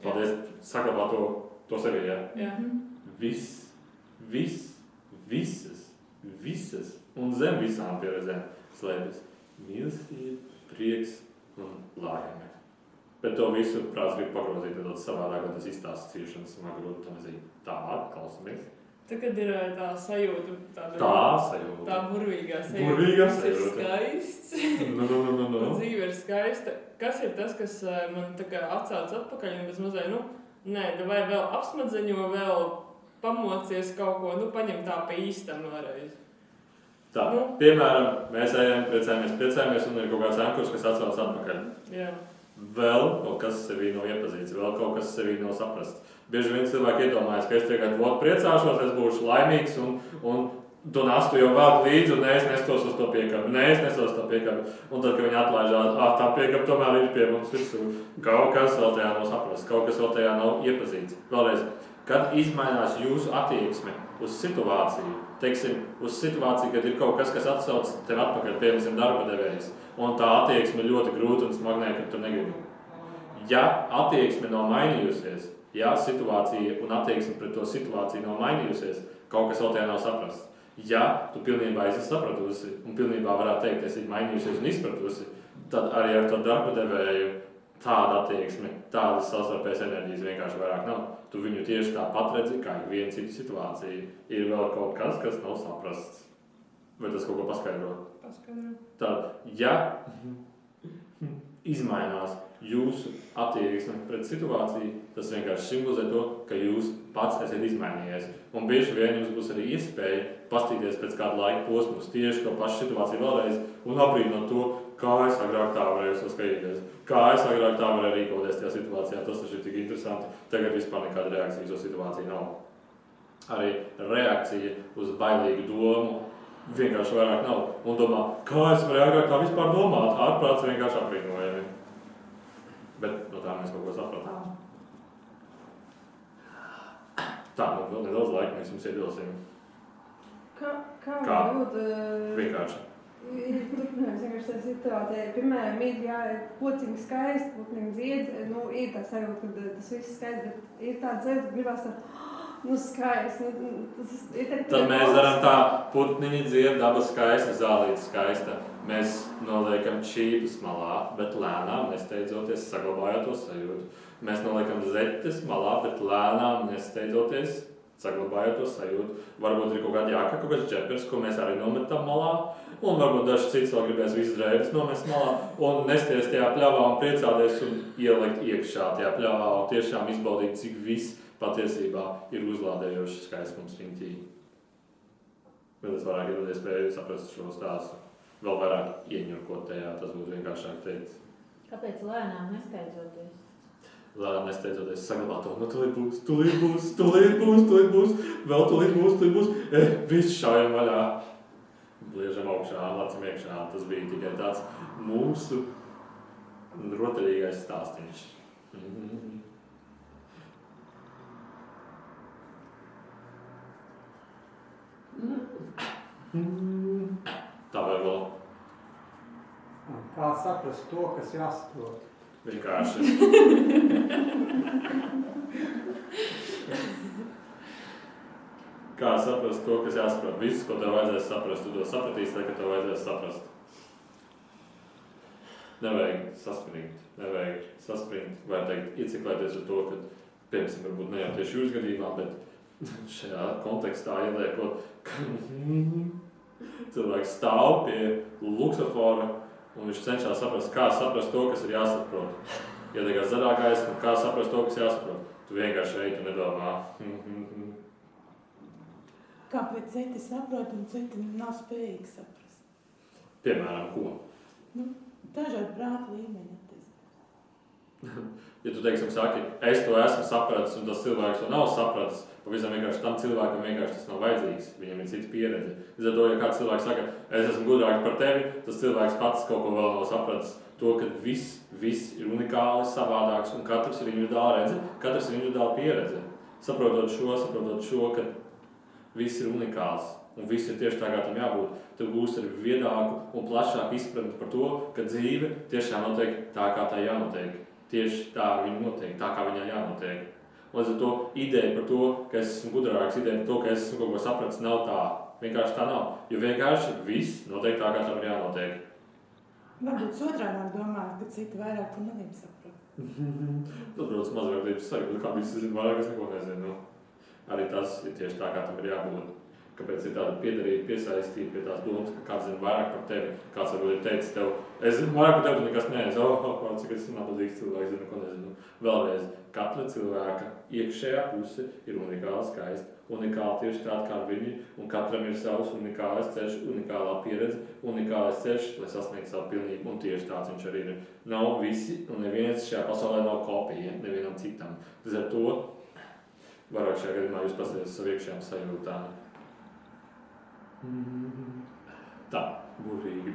Paldies, saglabā to sevi, jā? Jā. Visas un zem visām pieredzēm slēpjas mīlestība, prieks un lājumi. Bet to visu prāts grib pagrozīt nedaudz savādāk, lai tas izstāsta ciešanas un grūti tam zīt. Tā, klausamies. Tad, kad ir tā sajūta, tā burvīgā sajūta. Tas ir skaists. Un dzīve ir skaista. Kas ir tas, kas man tā kā atsauc atpakaļ un bez mazai, vai vēl apsmadzeņo, vēl pamocies kaut ko, paņem tā pa īstam vēlreiz. Tā, piemēram, mēs ejam, priecājamies un ir kaut kāds ankurs, kas atsauc atpakaļ. Jā. Vēl kaut kas sevī nav iepazīts, vēl kaut kas sevī nav saprasts. Bieži vien cilvēki iedomājas, ka es tagad priecāšos, es būšu laimīgs un to nastu jau vēl līdzi un es nestos uz to piekabi. Un tad, kad viņi atlaižās, tā piekaba tomēr ir pie mums virsū. Kaut kas vēl tajā nav saprasts, kaut kas vēl tajā nav iepazīts. Vēlreiz, kad izmainās jūsu attieksme uz situāciju, uz situāciju, kad ir kaut kas, kas atsauc tev atpakaļ, piemēram, darba devējs, un tā attieksme ļoti grūta un smagnēja, ka tu negribi. Ja attieksme nav mainījusies, ja situācija un attieksme pret to situāciju nav mainījusies, kaut kas vēl tajā nav saprasts. Ja tu pilnībā esi sapratusi un pilnībā varētu teikt, esi mainījusies un izpratusi, tad arī ar to darba devēju tāda attieksme, tādas savstarpējas enerģijas vienkārši vairāk nav. Tu viņu tieši tāpat redzi, kā ir viena cita situācija. Ir vēl kaut kas, kas nav saprasts. Vai tas kaut ko paskaidro? Paskaidro. Tad, ja izmainās jūsu attieksme pret situāciju, tas vienkārši simbolizē to, ka jūs pats esat izmainījies. Un bieži vien jums būs arī iespēja pastīties pēc kāda laika posmus tieši to pašu situāciju vēlreiz un aprīnot to, kā es agrāk tā varēju saskatīties, kā es agrāk tā varēju rīkoties tajā situācijā. Tas taču ir tik interesanti. Tagad vispār nekāda reakcija uz situāciju nav. Arī reakcija uz bailīgu domu vienkārši vairāk nav. Un domā, kā es varēju agrāk tā vispār domāt? Ārprāts vienkārši aprīnojami. Bet no tā mēs kaut ko sapratām. Tā, vēl nedaudz laika mēs jums iedosim. Kā būt? Vienkārši. Ir turpinājums vienkārši tā situācija. Piemēram, pociņi skaisti, putniņi dzied, ir tā sajūta, ka tas viss skaisti, bet ir tāda sajūta, ka gribās tā, skaisti. Tad mēs darām tā, putniņi dzied, daba skaista, zālīte skaista. Mēs noliekam čīpus malā, bet lēnām, nesteidzoties, saglabājot to sajūtu. Mēs noliekam zeķes malā, bet lēnām, nesteidzoties, saglabājot to sajūtu. Varbūt ir kaut kāda jāka, kaut kāds džepers, ko mēs arī nometam malā. Un varbūt dažs cits vēl gribēs visu drēbes nomest malā un nesties tajā pļavā un priecāties un ielikt iekšā tajā pļavā un tiešām izbaudīt, cik viss patiesībā ir uzlādējoši skaistums riņķī. Bet es vairāk ir iespēju saprast šo stāstu, vēl vairāk ieņurkot tajā, tas būtu vienkāršāk teikt. Kāpēc lēnām nesteidzoties? Lēnām nesteidzoties, saglabā to, tulīt būs, vēl tulīt būs, viss šaujam vaļā. Liežam augšā, lacam iekšā. Tas bija tikai tāds mūsu rotaļīgais stāstiņš. Tā vai vēl? Kā saprast to, kas jāsaprot? Vienkārši. Kā saprast to, kas jāsaprot? Viss, ko tev vajadzēs saprast, tu to sapratīsi, ka tev vajadzēs saprast. Nevajag saspringt, vai teikt, ieciklēties uz to, ka, piemēram, varbūt ne jau tieši jūs gadījumā, bet šajā kontekstā ieliekot, ka cilvēks stāv pie luksofora un viņš cenšas saprast, kā saprast to, kas ir jāsaprot. iedegās zaļā gaisma, kā saprast to, kas jāsaprot. Tu vienkārši ej, tu nedomā. Kāpēc citi saprot un citi nav spējīgi saprast? Piemēram, ko? Dažādi prāta līmeņi. Ja tu, teiksim, saki, es to esmu sapratis un tas cilvēks to nav sapratis, pavisam vienkārši tam cilvēkam vienkārši tas nav vajadzīgs, viņam ir cita pieredze. Līdz ar to, ja kāds cilvēks saka, es esmu gudrāks par tevi, tas cilvēks pats kaut ko vēl nav sapratis. To, ka viss ir unikāli, savādāks un katrs ir individuāli redze, katrs ir individuāli pieredze. Saprotot šo, ka viss ir unikāls un viss ir tieši tā, kā tam jābūt, tu būsi ar viedāku un plašāku izpratni par to, ka dzīve tiešām notiek tā, kā tā jānotiek. Tieši tā viņa notiek, tā kā viņai jānotiek. Līdz ar to ideja par to, ka es esmu gudrāks, ideja par to, ka es esmu kaut ko sapratis, nav tā. Vienkārši tā nav. Jo vienkārši viss notiek tā, kā tam ir jānotiek. Varbūt otrādāk domā, ka citi vairāk un nevajag saprot. Tad, protams, mazvērtības sajūta, kā visi zina vairāk, es neko nezinu. Arī tas ir tieši tā, kā tam ir jābūt. Kāpēc ir tāda piederība, piesaistība pie tās domas, ka kāds zina vairāk par tevi, kāds varbūt ir teicis tev, es zinu vairāk par tevi, tu nekas neesi, cik es nabadzīgs cilvēks, zinu, ko nezinu. Vēlreiz, katra cilvēka iekšējā puse ir unikāla skaista, unikāla tieši tāda kā viņi, un katram ir savs unikālais ceļš, unikālā pieredze, unikālais ceļš, lai sasniegtu savu pilnību, un tieši tāds viņš arī ir. Nav visi, un neviens šajā pasaulē nav kopija, nevienam citam. Līdz ar to, vairāk šajā gadījumā jūs pastāties savu iekšējām sajūtām. Tā, burvīgi.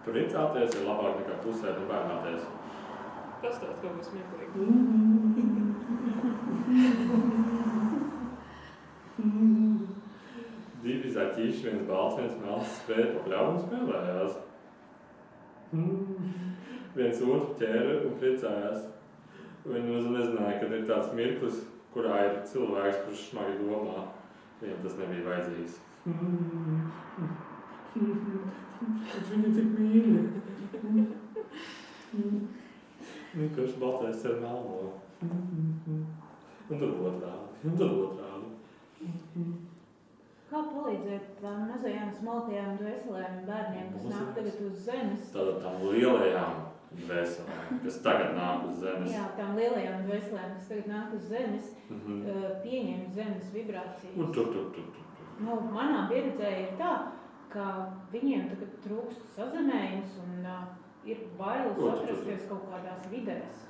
Priecāties ir labāk nekā klusēt un bērnāties. Pastāst kaut kas smieklīgi. Divi zaķīši, viens balts, viens melns spēja pa pļauju un spēlējās. Viens otru ķēra un priecājās. Viņi nemaz nezināja, kad ir tāds mirklis, kurā ir cilvēks, kurš smagi domā. Viņam tas nebija vajadzīgs. Viņi tik mīļi. Kurš baltais ar melno. Un tad otrādi. Kā palīdzēt tām mazajām smalkajām dvēselēm bērniem, kas nāk tagad uz zemes? Tātad tām lielajām dvēselēm, kas tagad nāk uz zemes. Jā, tām lielajām dvēselēm, kas tagad nāk uz zemes, pieņemt zemes vibrācijas. Manā pieredzē ir tā, ka viņiem tagad trūkst sazemējums un ir bailes atrasties kaut kādās vidēs.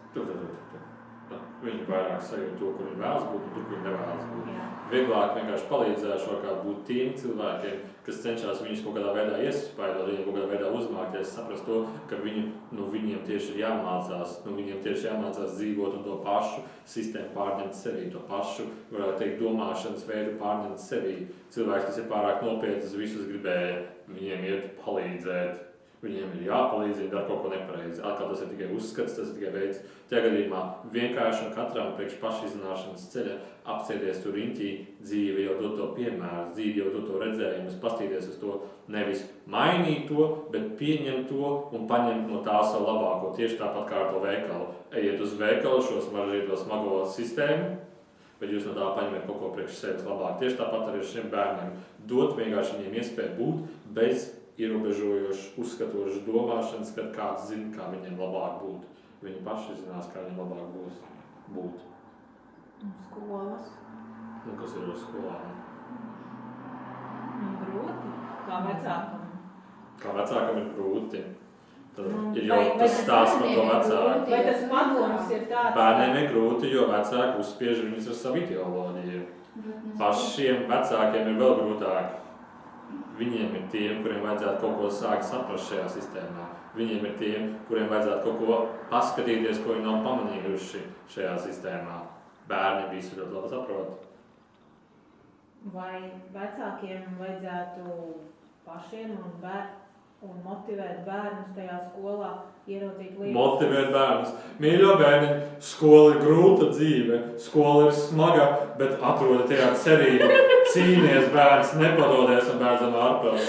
Viņi vairāk sajūt to, kur viņi vēlas būt un tur, kur viņi nevēlas būt. Jā. Vieglāk vienkārši palīdzēšu kā būt tiem cilvēkiem, kas cenšas viņus kaut kādā veidā iespaidot, viņiem kaut kādā veidā uzmākties, saprast to, ka viņiem tieši ir jāmācās, viņiem tieši jāmācās dzīvot un to pašu sistēmu pārņemt sevī, to pašu, varētu teikt, domāšanas veidu pārņemt sevī. Cilvēks, kas ir pārāk nopietns, visus gribēja, viņiem iet palīdzēt. Viņiem ir jāpalīdz, viņi dara kaut ko nepareizi. Atkal tas ir tikai uzskats, tas ir tikai veids. Tajā gadījumā vienkārši un katram priekš pašizzināšanas ceļa apsēties tur riņķī, dzīve jau dod to piemēru, dzīve jau dod to redzējumu, pastīties uz to, nevis mainīt to, bet pieņemt to un paņemt no tā savu labāko. Tieši tāpat kā ar to veikalu. Ejiet uz veikalu, šo smaržīto smago sistēmu, bet jūs no tā paņemiet kaut ko priekš sevis labāk. Tieši tāpat arī ar šiem bērniem. Dot vienkārši viņiem iespēju būt bez ierobežojošas, uzskatošas domāšanas, kad kāds zina, kā viņiem labāk būt. Viņi paši zinās, kā viņiem labāk būs būt. Skolas. Un kas ir ar skolām? Grūti, kā vecākam. Kā vecākam ir grūti. Tad ir jau tas stāsts par to vecāku. Vai tas padoms ir tāds? Bērniem ir grūti, jo vecāki uzspiež viņus ar savu ideoloģiju. Pašiem vecākiem ir vēl grūtāk. Viņiem ir tiem, kuriem vajadzētu kaut ko sākt saprast šajā sistēmā. Viņiem ir tiem, kuriem vajadzētu kaut ko paskatīties, ko viņi nav pamanījuši šajā sistēmā. Bērni visu ļoti labi saprot. Vai vecākiem vajadzētu pašiem un motivēt bērnus tajā skolā, ieraudzīt lietas? Motivēt bērnus. Mīļo bērni, skola ir grūta dzīve, skola ir smaga, bet atrodi tajā cerību. Cīnies bērns, nepadodies un bērnam ārprāt.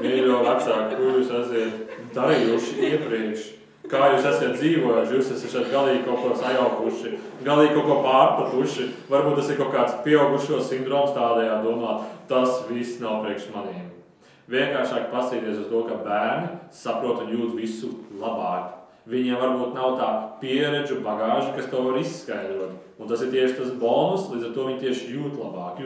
Mīļo vecāki, ko jūs esat darījuši iepriekš? Kā jūs esat dzīvojuši, jūs esat galīgi kaut ko sajaukuši, galīgi kaut ko pārpratuši, varbūt tas ir kaut kāds pieaugušo sindroms tādējā domāt, tas viss nav priekš maniem. Vienkāršāk paskatīties uz to, ka bērni saprot un jūt visu labāk. Viņiem varbūt nav tā pieredžu bagāža, kas to var izskaidrot. Un tas ir tieši tas bonus, līdz ar to viņi tieši jūt labāk.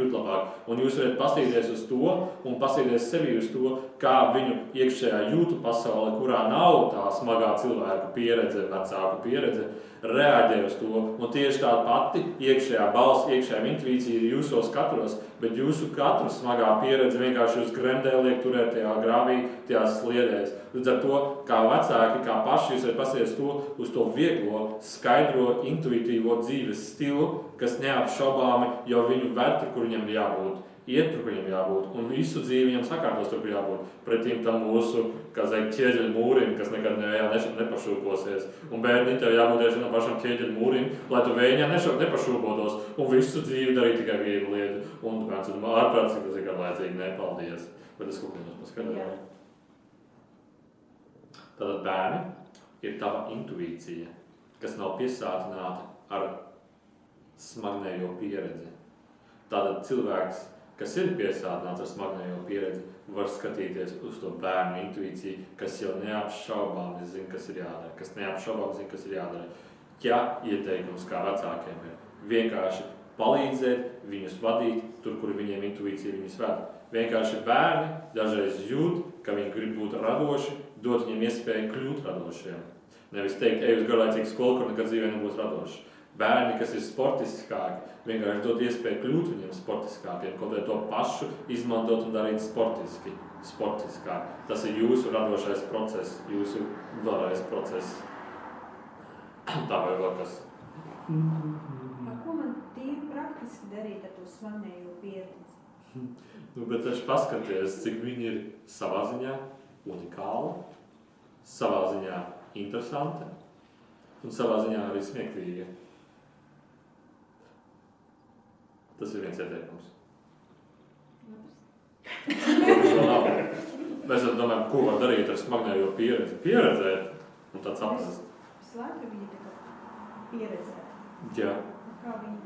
Un jūs varat paskatīties uz to un paskatīties sevi uz to, kā viņu iekšējā jūtu pasaule, kurā nav tā smagā cilvēku pieredze, vecāku pieredze, reaģē uz to. Un tieši tā pati iekšējā balss, iekšējā intuīcija ir jūsos katros, bet jūsu katru smagā pieredze vienkārši jūs gremdē liek turēt tajā grāvī, tajās sliedēs. Līdz ar to, kā vecāki, kā paši, jūs varat paskatīties to uz to vieglo, skaidro, intuitīvo dzīves stilu, kas neapšaubāmi jau viņu ved tur, kur viņam ir jābūt. Iet tur, kur viņam jābūt, un visu dzīvi viņam sakārtos tur, kur jābūt. Pretīm tam mūsu, kā zina, ķieģeļu mūrim, kas nekad nepašūposies. Un bērniņ tev jābūt tieši no pašam ķieģeļu mūrim, lai tu vējiņā nepašūpotos, un visu dzīvi darīt tikai vienu lietu. Un bērns ir ārprāts, ka tas ir kādā laicīgi, nepaldies. Bet es kaut ko paskaidroju. Tātad bērni ir tava intuīcija, kas nav piesātināta ar smagnējo pieredzi. Tātad cilvēks, kas ir piesātināts ar smagnējo pieredzi, var skatīties uz to bērnu intuīciju, kas jau neapšaubāmi zina, kas ir jādara. Ja ieteikums kā vecākiem ir vienkārši palīdzēt, viņus vadīt tur, kur viņiem intuīcija viņus ved. Vienkārši bērni dažreiz jūt, ka viņi grib būt radoši, dot viņiem iespēju kļūt radošiem. Nevis teikt, ej uz garlaicīgu skolu, kur nekad dzīvē nebūs radoši. Bērni, kas ir sportiskāki, vienkārši dot iespēju kļūt viņiem sportiskākiem, kaut vai to pašu izmantot un darīt sportiskāk. Tas ir jūsu radošais process, jūsu vēlreiz process. Tā vai vēl kas. Ko man tīri praktiski darīt ar to smagnējo pieredzi? Bet taču paskaties, cik viņi ir savā ziņā unikāli, savā ziņā interesanti un savā ziņā arī smieklīgi. Tas ir viens ieteikums. Mēs domājam, ko var darīt ar smagnējo pieredzi. Pieredzēt un tad saprast. Slēpj viņa tā pieredzēt. Jā.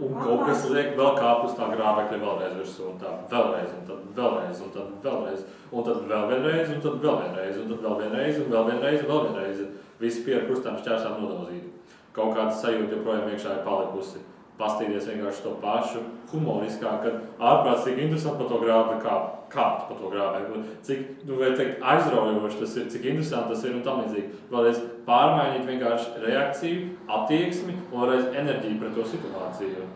Un kaut kas liek vēl kāp uz tā grābekļa vēlreiz virsū, un tā vēlreiz, un tad vēlreiz, un tad vēlreiz, un tad vēl vienreiz, un tad vēl vienreiz, un tad vēl vienreiz, un vēl vienreiz, un vēl vienreiz. Visi pier krustām šķērsām nodauzīti. Kaut kāda sajūta joprojām iekšā ir palikusi. Pastīties vienkārši to pašu humoriskā, kad ārprāts cik interesanti pa to grābekli kāpt pa to grābekli. Cik, vajag teikt, aizraujoši tas ir, cik interesanti tas ir un tam līdzīgi. Vēlreiz pārmainīt vienkārši reakciju, attieksmi un vēlreiz enerģiju pret to situāciju.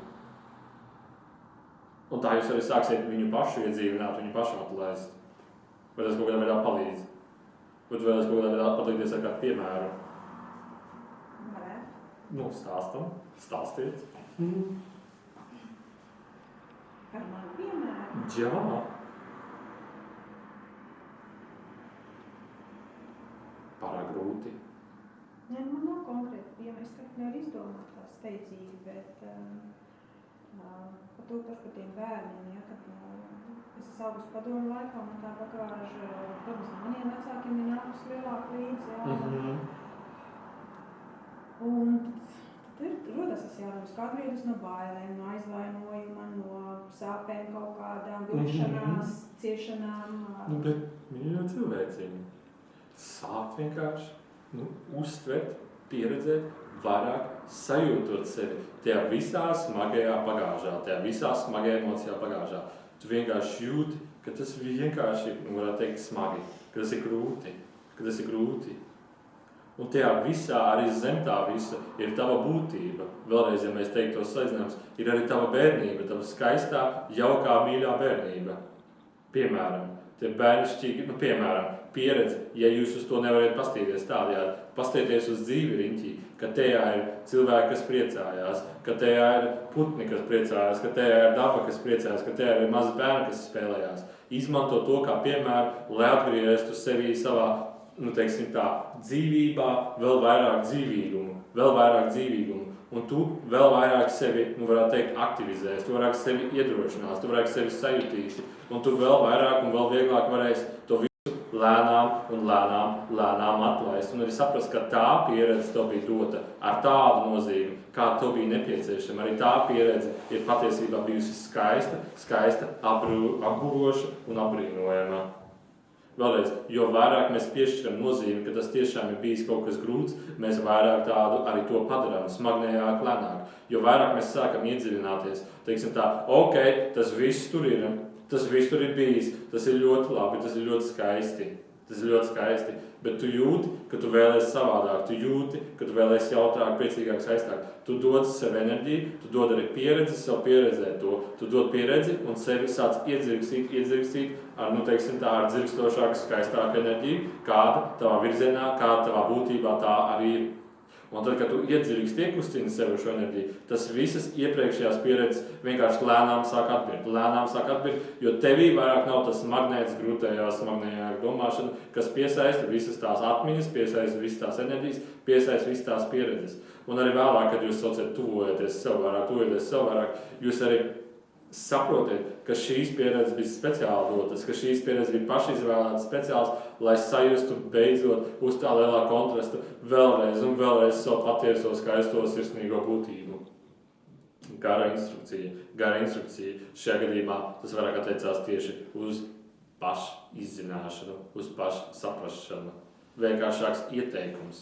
Un tā jūs arī sāksiet viņu pašu iedzīvināt, viņu pašu atlaist. Vai tas kaut kādā veidā palīdz? Vai vēlreiz kaut kādā veidā patīkties ar kādu piemēru? Nu, stāstiet. Ar manu piemēru? Jā. Pārāk grūti. Nē, man nav konkrēti piemēri. Es tagad nevaru izdomāt tā steidzīgi, bet par to par tiem bērniem, ja, kad es esmu augusi padomu laikā, man tā bagāža, protams, maniem vecākiem ir nākus lielāk līdzi, jā. Un tad rodas tas jautājums, kā atbrīvoties no bailēm, no aizvainojuma, no sāpēm kaut kādām, vilšanās, ciešanām. Bet viņi jau cilvēciņi. Sākt vienkārši, uztvert, pieredzēt, vairāk sajūtot sevi tajā visā smagajā bagāžā, tajā visā smagajā emocijā bagāžā. Tu vienkārši jūti, ka tas vienkārši, varētu teikt, smagi, ka tas ir grūti, Un tajā visā, arī zem tā visa, ir tava būtība. Vēlreiz, ja mēs teiktu tos salīdzinājums, ir arī tava bērnība, tava skaistā, jaukā, mīļā bērnība. Piemēram, tie bērnišķīgi, pieredze, ja jūs uz to nevarat pastīties tādējādi, pastieties uz dzīvi riņķī, ka tajā ir cilvēki, kas priecājās, ka tajā ir putni, kas priecājās, ka tajā ir daba, kas priecājās, ka tajā ir mazi bērni, kas spēlējās. Izmanto to kā piemēru, lai atgrieztu sevi savā, dzīvībā vēl vairāk dzīvīgumu. Un tu vēl vairāk sevi, varētu teikt, aktivizēsi, tu vairāk sevi iedrošinās, tu vairāk sevi sajutīsi, un tu vēl vairāk un vēl vieglāk varēsi to visu lēnām atlaist. Un arī saprast, ka tā pieredze tev bija dota ar tādu nozīmi, kā tev bija nepieciešama. Arī tā pieredze ir patiesībā bijusi skaista, apguroša un apbrīnojama. Vēlreiz, jo vairāk mēs piešķiram nozīmi, ka tas tiešām ir bijis kaut kas grūts, mēs vairāk tādu arī to padarām, smagnējāk, lēnāk. Jo vairāk mēs sākam iedziļināties, teiksim tā, ok, tas viss tur ir bijis, tas ir ļoti labi, tas ir ļoti skaisti, bet tu jūti, ka tu vēlies savādāk, tu jūti, ka tu vēlies jautrāk, priecīgāk, skaistāk. Tu dod sev enerģiju, tu dod arī pieredzi, sev pieredzēt to. Tu dod pieredzi un sevi sāc iedzirkstīt ar, ar dzirkstošāku, skaistāku enerģiju, kāda tavā virzienā, kāda tavā būtībā tā arī ir. Un tad, kad tu iedzirksti, iekustina sevi šo enerģiju, tas visas iepriekšējās pieredzes vienkārši lēnām sāk atbirt, jo tevī vairāk nav tas magnēts, smagnējā domāšana, kas piesaista visas tās atmiņas, piesaista visas tās enerģijas, piesaista visas tās pieredzes. Un arī vēlāk, kad jūs saucat tuvojoties sev vairāk, jūs arī saprotiet, ka šīs pieredzes bija speciāli dotas, ka šīs pieredzes bija pašizvēlētas speciāls, lai sajustu beidzot uz tā lielā kontrasta vēlreiz savu patieso, skaisto, sirsnīgo būtību. Gara instrukcija. Šajā gadījumā tas vairāk attiecās tieši uz pašizzināšanu, uz pašsaprašanu. Vienkāršāks ieteikums.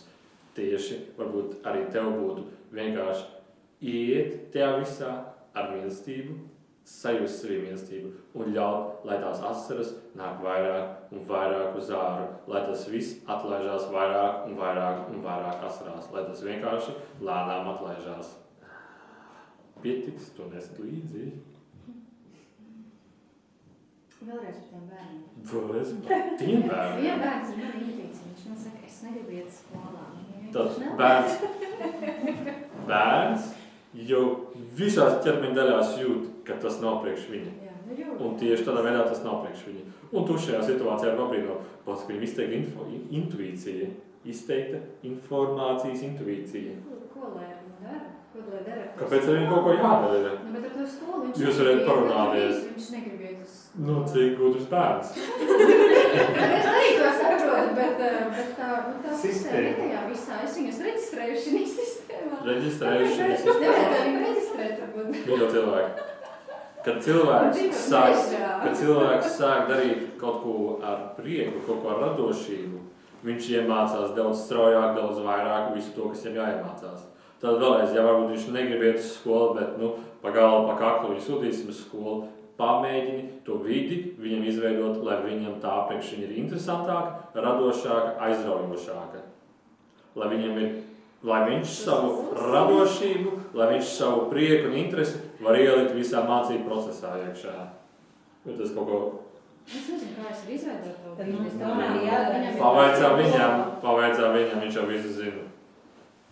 Tieši varbūt arī tev būtu vienkārši iet tajā visā ar mīlestību, sajust sevi mīlestību un ļaut, lai tās asaras nāk vairāk uz āru, lai tas viss atlaižās vairāk asarās, lai tas vienkārši lēnām atlaižās. Pietiks, to nesat līdzi. Vēlreiz par tiem bērniem. Vēlreiz par tiem bērniem? Viena bērns ir mana intuīcija, viņš man saka, es negribu iet skolā. Tad bērns jau visās ķermeņa daļās jūt, ka tas nav priekš viņa. Un tieši tādā veidā tas nav priekš viņa. Un tu šajā situācijā ar pabrīno, pats, ka viņam izteikta intuīcija, izteikta informācijas intuīcija. Ko lai dara? Kāpēc ar viņu kaut ko jādara? Bet ar to skolu Jūs varat parunāties. Viņš negrib iet uz... Cik gudrs bērns. Es arī to saprotu, bet tā sistēma tajā visā. Es viņus reģistrēju šī sistēmā. Nevajadzēja viņu reģistrēt, varbūt. Mīļo cilvēki. Kad cilvēks sāk darīt kaut ko ar prieku, kaut ko ar radošību, viņš iemācās daudz straujāk, daudz vairāk visu to, kas viņam jāiemācās. Tad vēlreiz, ja varbūt viņš negrib iet uz skolu, bet pa galvu, pa kaklu viņu sūtīsim uz skolu, pamēģini to vidi viņam izveidot, lai viņam tā priekš viņa ir interesantāka, radošāka, aizraujošāka. Lai viņš savu radošību, lai viņš savu prieku un interesi var ielikt visā mācību procesā iekšā. Jo tas kaut ko... Es nezinu, kā es varu izveidot to. Tad mums tomēr jādara. Pavaicā viņam, viņš jau visu zina.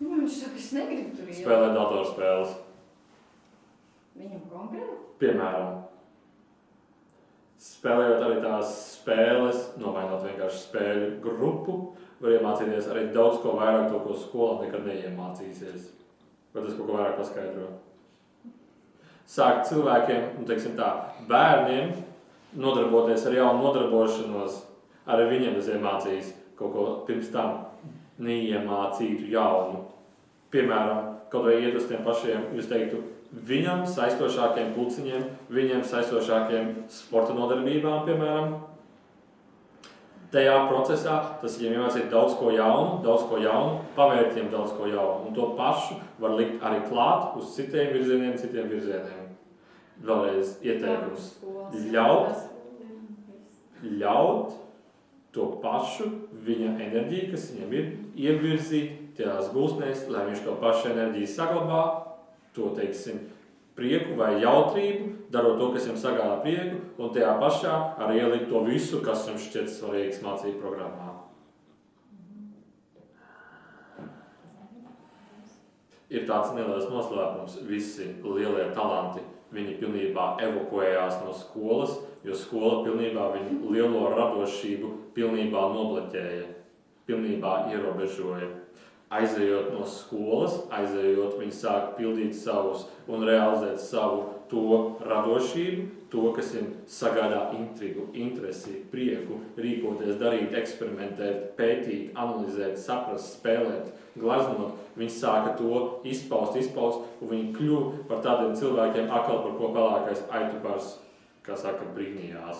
Viņš saka, es negribu tur iet. Spēlē datorspēles. Viņam konkrēti? Piemēram. Spēlējot arī tās spēles, nomainot vienkārši spēļu grupu, var iemācīties arī daudz ko vairāk to, ko skolā nekad neiemācīsies. Vai tas kaut ko vairāk paskaidro? Sākt cilvēkiem, bērniem, nodarboties ar jaunu nodarbošanos, arī viņiem tas iemācīs kaut ko pirms tam neiemācītu jaunu. Piemēram, kaut vai iet uz tiem pašiem, jūs teiktu, viņam saistošākiem pulciņiem, viņiem saistošākiem sporta nodarbībām, piemēram. Tajā procesā tas viņiem iemācīt daudz ko jaunu, pavērt viņiem daudz ko jaunu. Un to pašu var likt arī klāt uz citiem virzieniem. Vēlreiz ieteikums. Ļaut to pašu viņa enerģiju, kas viņam ir, ievirzīt tajās gulsnēs, lai viņš to pašu enerģiju saglabā, to, prieku vai jautrību, darot to, kas viņam sagādā prieku, un tajā pašā arī ielikt to visu, kas jums šķiet svarīgs mācību programmā. Ir tāds neliels noslēpums, visi lielie talanti, viņi pilnībā evakuējās no skolas, jo skola pilnībā viņu lielo radošību pilnībā nobloķēja, pilnībā ierobežoja. aizejot no skolas, viņi sāk pildīt savus un realizēt savu to radošību, to, kas viņiem sagādā intrigu, interesi, prieku, rīkoties, darīt, eksperimentēt, pētīt, analizēt, saprast, spēlēt, glaznot. Viņi sāka to izpaust, un viņi kļuva par tādiem cilvēkiem, atkal par ko pelākais aitubars, kā saka, brīnījās.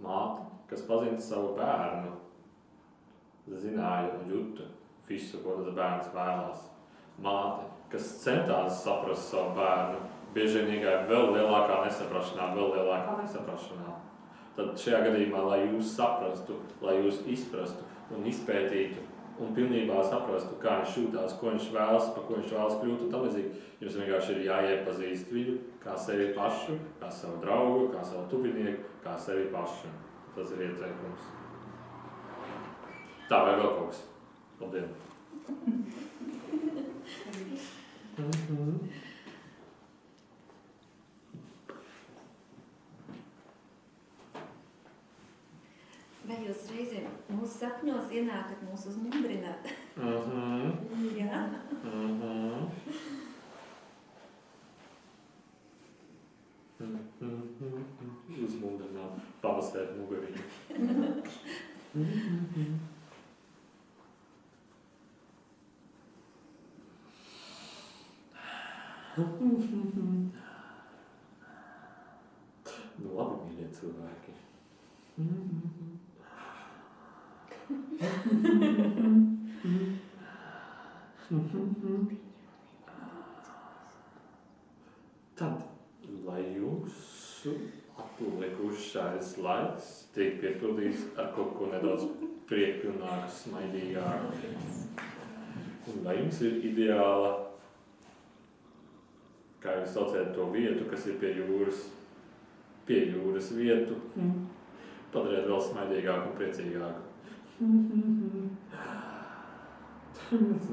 Māte, kas pazina savu bērnu, zināja un juta visu, ko tas bērns vēlās. Māte, kas centās saprast savu bērnu, bieži vien iegāja vēl lielākā nesaprašanā. Tad šajā gadījumā, lai jūs saprastu, lai jūs izprastu un izpētītu un pilnībā saprastu, kā viņš jūtās, ko viņš vēlas, pa ko viņš vēlas kļūt un tam līdzīgi, jums vienkārši ir jāiepazīst viņu kā sevi pašu, kā savu draugu, kā savu tuvinieku, kā sevi pašu. Tas ir ieteikums. Tā vai vēl kaut kas. Labdien! Vai jūs reizēm mūsu sapņos ienākat mūs uzmundrināt? Jā. Uzmundrināt, pavasēt mugurī. Nu labi, mīļie cilvēki. Tad, lai jūsu atlikušais laiks tiek piepildīts ar kaut ko nedaudz priekpilnāku, smaidīgāku. Un lai jums ir ideāla, kā jūs sauciet to vietu, kas ir pie jūras vietu, padariet vēl smaidīgāku un priecīgāku. Tas